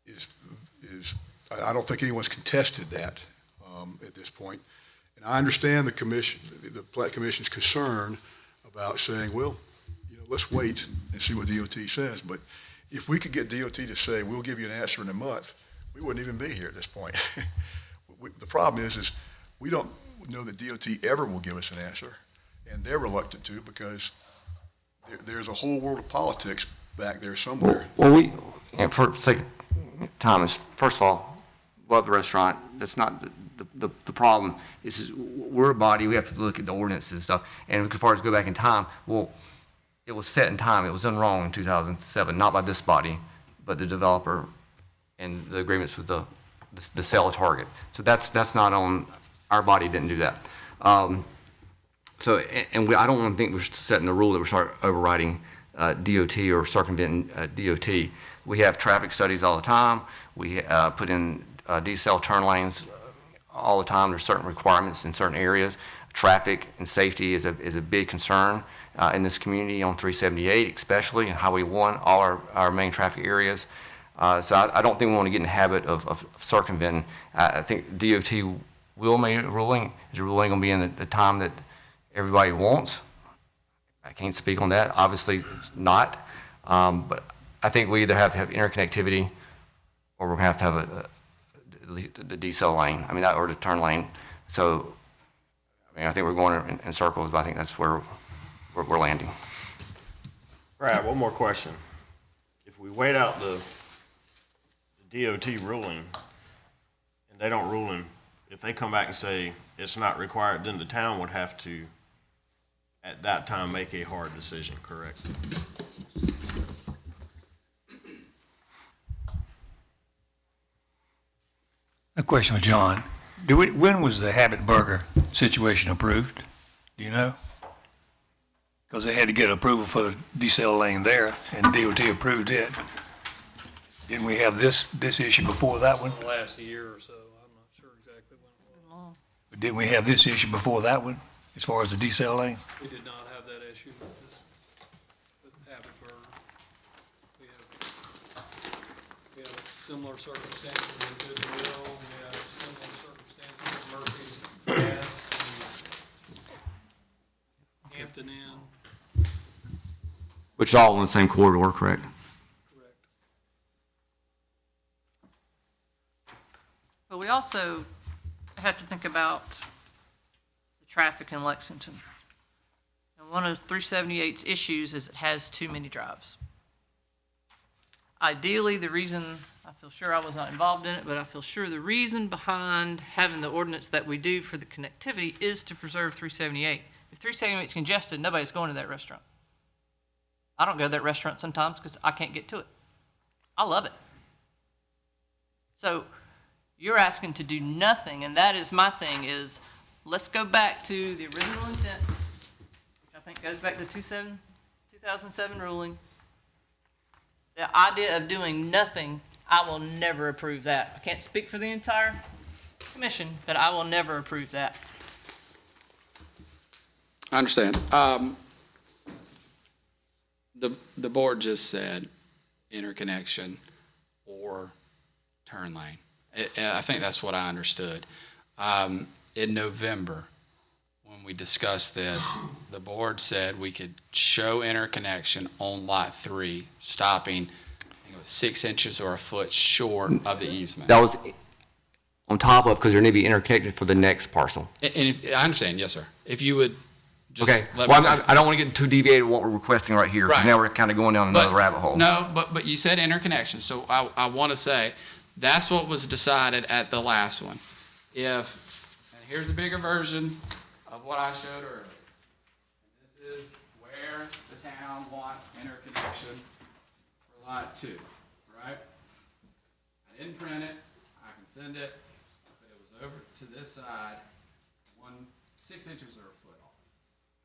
is I don't think anyone's contested that at this point. And I understand the commission's concern about saying, well, let's wait and see what DOT says. But if we could get DOT to say, we'll give you an answer in a month, we wouldn't even be here at this point. The problem is we don't know that DOT ever will give us an answer, and they're reluctant to because there's a whole world of politics back there somewhere. Well, for sake of time, first of all, love the restaurant. That's not the problem. Is we're a body, we have to look at the ordinances and stuff. And as far as go back in time, well, it was set in time. It was done wrong in 2007, not by this body, but the developer and the agreements with the sale of Target. So that's not on, our body didn't do that. I don't want to think we're setting the rule that we're start overriding DOT or circumventing DOT. We have traffic studies all the time. We put in decel turn lanes all the time. There's certain requirements in certain areas. Traffic and safety is a big concern in this community on 378, especially, and Highway 1, all our main traffic areas. So I don't think we want to get in the habit of circumventing. I think DOT will make a ruling. Is the ruling going to be in the time that everybody wants? I can't speak on that. Obviously, it's not. But I think we either have to have interconnectivity or we're going to have the decel lane, or the turn lane. So, I think we're going in circles, but I think that's where we're landing. Brad, one more question. If we wait out the DOT ruling and they don't rule if they come back and say it's not required, then the town would have to, at that time, make a hard decision, correct? A question for John. When was the Habit Burger situation approved? Do you know? Because they had to get approval for the decel lane there, and DOT approved it. Didn't we have this issue before that one? Last year or so, I'm not sure exactly when it was. But didn't we have this issue before that one, as far as the decel lane? We did not have that issue with Habit Burger. We have similar circumstances in Goodwill, we have similar circumstances in Murphy Gas, and Hampton Inn. Which is all in the same corridor, correct? Correct. But we also have to think about the traffic in Lexington. And one of 378's issues is it has too many drives. Ideally, the reason, I feel sure I was not involved in it, but I feel sure the reason behind having the ordinance that we do for the connectivity is to preserve 378. If 378 is congested, nobody's going to that restaurant. I don't go to that restaurant sometimes because I can't get to it. I love it. So you're asking to do nothing, and that is my thing, is let's go back to the original intent, which I think goes back to 2007 ruling. The idea of doing nothing, I will never approve that. I can't speak for the entire commission, but I will never approve that. I understand. The board just said interconnection or turn lane. I think that's what I understood. In November, when we discussed this, the board said we could show interconnection on lot 3, stopping, I think it was 6 inches or a foot short of the easement. That was on top of, because there need to be interconnected for the next parcel. I understand, yes, sir. If you would just Okay, let well, me I don't want to get too deviated what we're requesting right here, because Right. now we're kind of going down another rabbit hole. No, but you said interconnection, so I want to say, that's what was decided at the last one. And here's a bigger version of what I showed earlier. And this is where the town wants interconnection for lot 2, right? I didn't print it, I can send it, but it was over to this side, 6 inches or a foot off.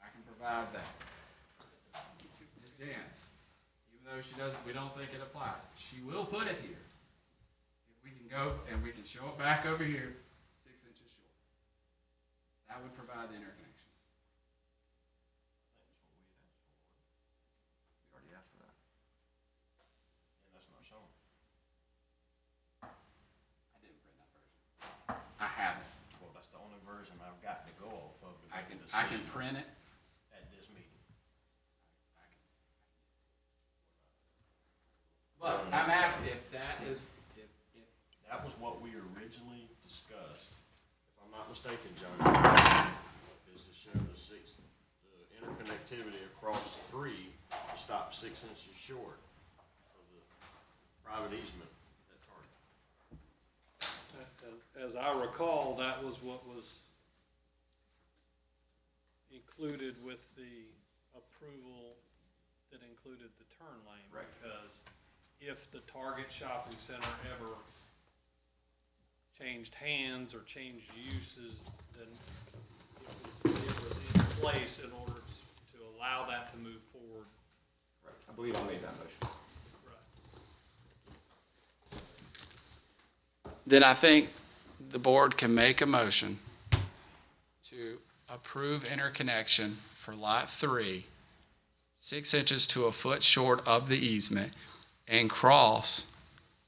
I can provide that. Ms. Janice, even though we don't think it applies, she will put it here. If we can go and we can show it back over here, 6 inches short. That would provide the interconnection. We already asked for that. And that's not shown. I didn't print that version. I have it. Well, that's the only version I've got to go off of. to I make a can decision print it. at this meeting. But I'm asking if that is, if That was what we originally discussed, if I'm not mistaken, John, is to show the interconnectivity across 3 to stop 6 inches short of the private easement at Target. As I recall, that was what was included with the approval that included the turn lane. Right. Because if the Target Shopping Center ever changed hands or changed uses, then it was in place in order to allow that to move forward. Right. I believe I made that motion. then I think the board can make a motion to approve interconnection for lot 3, 6 inches to a foot short of the easement, and cross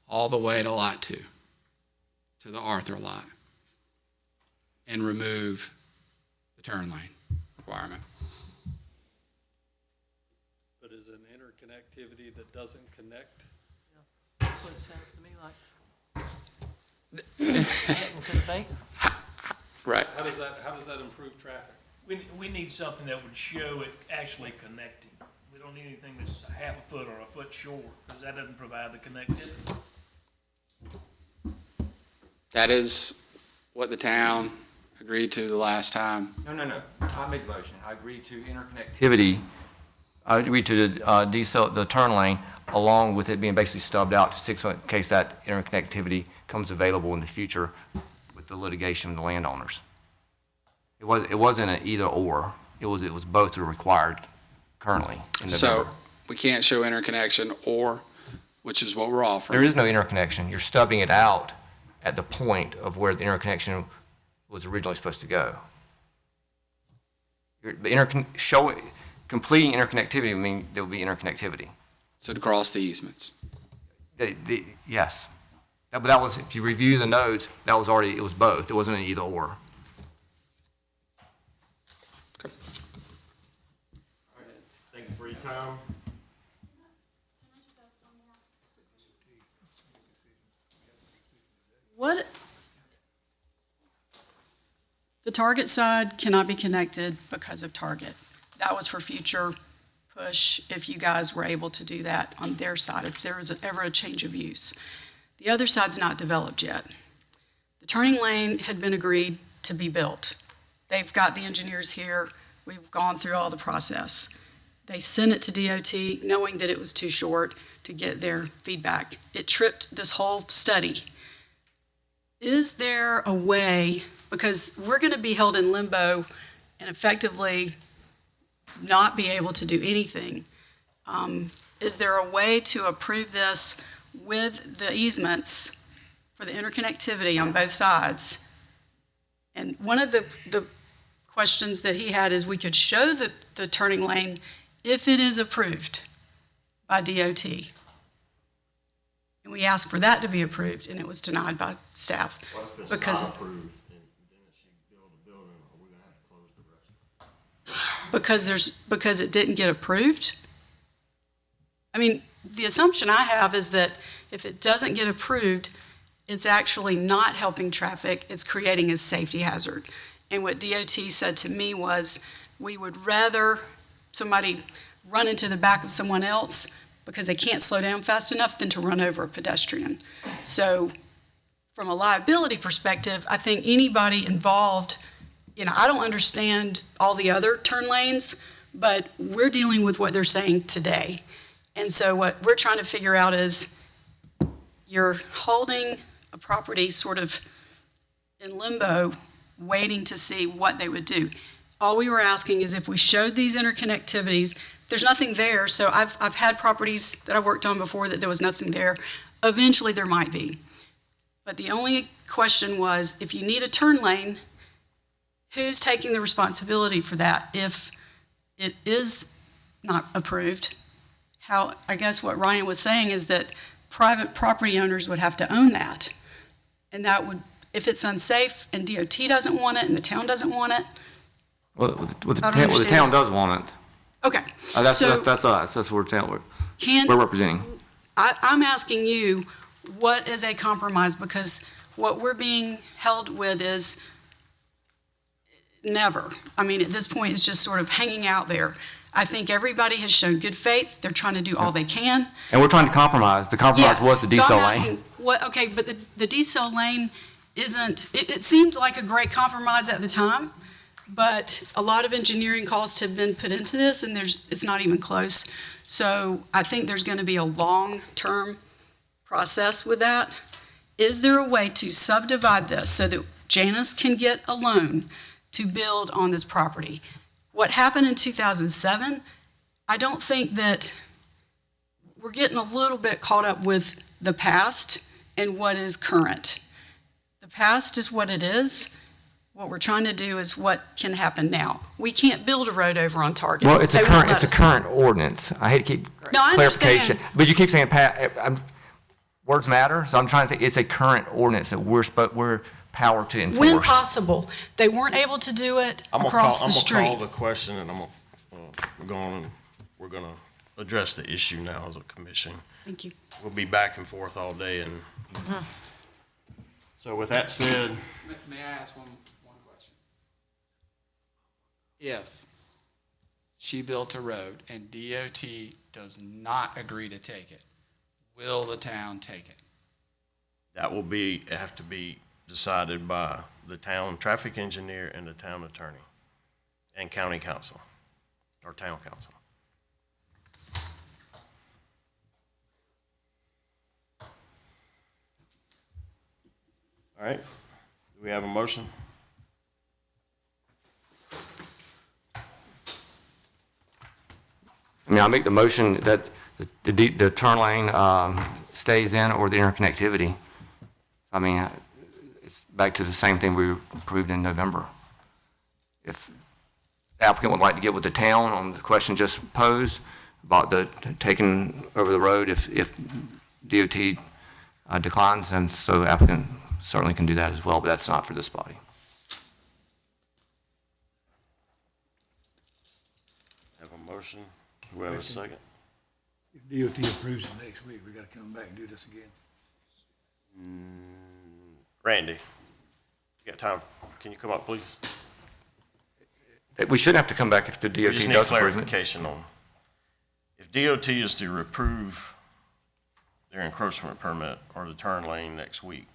all the way to Lot 2, to the Arthur lot, and remove the turn lane requirement. But is an interconnectivity that doesn't connect? That's what it sounds to me like. To the bank. Right. How does that improve traffic? We need something that would show it actually connecting. We don't need anything that's a half a foot or a foot short, because that doesn't provide the connectivity. That is what the town agreed to the last time. No. I made the motion. I agreed to interconnectivity. I agreed to the turn lane, along with it being basically stubbed out to 6 in case that interconnectivity comes available in the future with the litigation of the landowners. It wasn't an either or. It was both are required currently in So November. we can't show interconnection or, which is what we're offering. There is no interconnection. You're stubbing it out at the point of where the interconnection was originally supposed to go. Completing interconnectivity would mean there will be interconnectivity. So to cross the easements. Yes. But that was, if you review the notes, that was already, it was both. It wasn't an either or. Thank you for your time. What, the Target side cannot be connected because of Target. That was for future push if you guys were able to do that on their side, if there was ever a change of use. The other side's not developed yet. The turning lane had been agreed to be built. They've got the engineers here. We've gone through all the process. They sent it to DOT knowing that it was too short to get their feedback. It tripped this whole study. Is there a way, because we're going to be held in limbo and effectively not be able to do anything, is there a way to approve this with the easements for the interconnectivity on both sides? And one of the questions that he had is we could show the turning lane if it is approved by DOT. And we asked for that to be approved, and it was denied by staff. What if it's because not approved, and then if you build a building, are we gonna have to close the rest? because it didn't get approved? I mean, the assumption I have is that if it doesn't get approved, it's actually not helping traffic, it's creating a safety hazard. And what DOT said to me was, we would rather somebody run into the back of someone else because they can't slow down fast enough than to run over a pedestrian. So from a liability perspective, I think anybody involved, I don't understand all the other turn lanes, but we're dealing with what they're saying today. And so what we're trying to figure out is you're holding a property sort of in limbo, waiting to see what they would do. All we were asking is if we showed these interconnectivities, there's nothing there. So I've had properties that I worked on before that there was nothing there. Eventually there might be. But the only question was, if you need a turn lane, who's taking the responsibility for that if it is not approved? I guess what Ryan was saying is that private property owners would have to own that. And that would, if it's unsafe and DOT doesn't want it and the town doesn't want it. Well, the town does want it. Okay. That's So us. That's what we're representing. I'm asking you, what is a compromise? Because what we're being held with is never. I mean, at this point, it's just sort of hanging out there. I think everybody has shown good faith. They're trying to do all they can. And we're trying to compromise. The compromise was the decel lane. Okay, but the decel lane isn't, it seemed like a great compromise at the time, but a lot of engineering costs have been put into this, and it's not even close. So I think there's going to be a long-term process with that. Is there a way to subdivide this so that Janus can get a loan to build on this property? What happened in 2007, I don't think that we're getting a little bit caught up with the past and what is current. The past is what it is. What we're trying to do is what can happen now. We can't build a road over on Target. Well, it's a current ordinance. I hate to keep clarification, but you keep saying, Words matter, so I'm trying to say it's a current ordinance that we're powered to enforce. When possible. They weren't able to do it across the street. I'm gonna call the question, and we're gonna address the issue now as a commission. Thank you. We'll be back and forth all day, and so with that said. May I ask one question? If she built a road and DOT does not agree to take it, will the town take it? That will have to be decided by the town traffic engineer and the town attorney and county council or town council. All right, do we have a motion? I mean, I'll make the motion that the turn lane stays in, or the interconnectivity. I mean, it's back to the same thing we approved in November. If the applicant would like to get with the town on the question just posed about the taking over the road, if DOT declines, then so the applicant certainly can do that as well, but that's not for this body. Have a motion. Do we have a second? If DOT approves it next week, we gotta come back and do this again. Randy, you got time? Can you come up, please? We shouldn't have to come back if the DOT We does just approve need it. clarification on, if DOT is to approve their encroachment permit or the turn lane next week,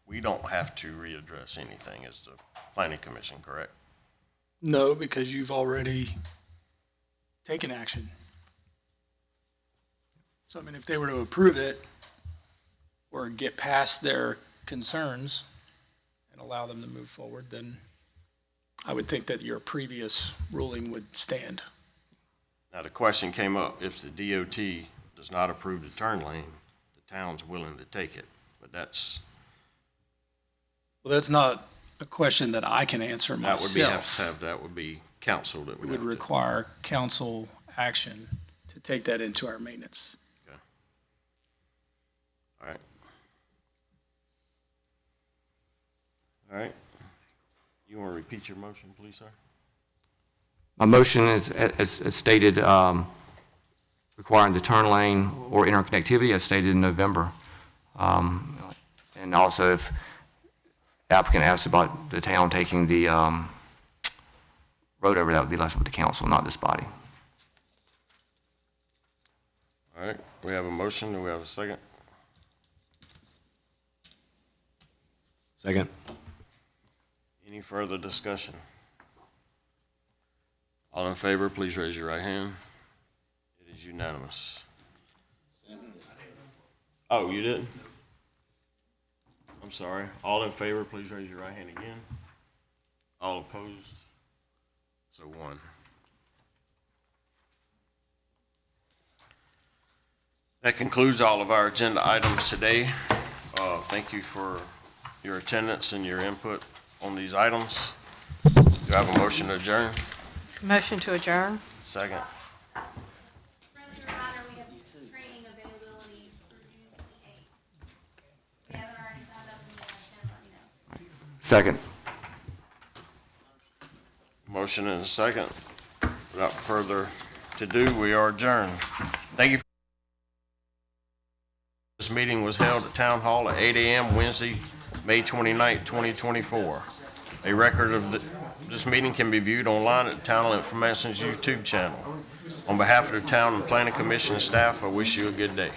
we don't have to readdress anything as the planning commission, correct? No, because you've already taken action. So, I mean, if they were to approve it or get past their concerns and allow them to move forward, then I would think that your previous ruling would stand. Now, the question came up, if the DOT does not approve the turn lane, the town's willing to take it, but that's. Well, that's not a question that I can answer myself. That would be council that It would would have to. require council action to take that into our maintenance. Okay. All right. All right. You want to repeat your motion, please, sir? My motion is, as stated, requiring the turn lane or interconnectivity, as stated in November. And also, if the applicant asks about the town taking the road over, that would be left with the council, not this body. All right. We have a motion. Do we have a second? Second. Any further discussion? All in favor, please raise your right hand. It is unanimous. Oh, you didn't? I'm sorry. All in favor, please raise your right hand again. All opposed? So one. That concludes all of our agenda items today. Thank you for your attendance and your input on these items. Do I have a motion to adjourn? Motion to adjourn? Second. Friendly reminder, we have training availability through June 28th. If you haven't already signed up, let me know. Second. Motion and a second. Without further to do, we are adjourned. Thank you. This meeting was held at Town Hall at 8 a.m. Wednesday, May 29th, 2024. A record of this meeting can be viewed online at Town Information's YouTube channel. On behalf of the Town and Planning Commission staff, I wish you a good day.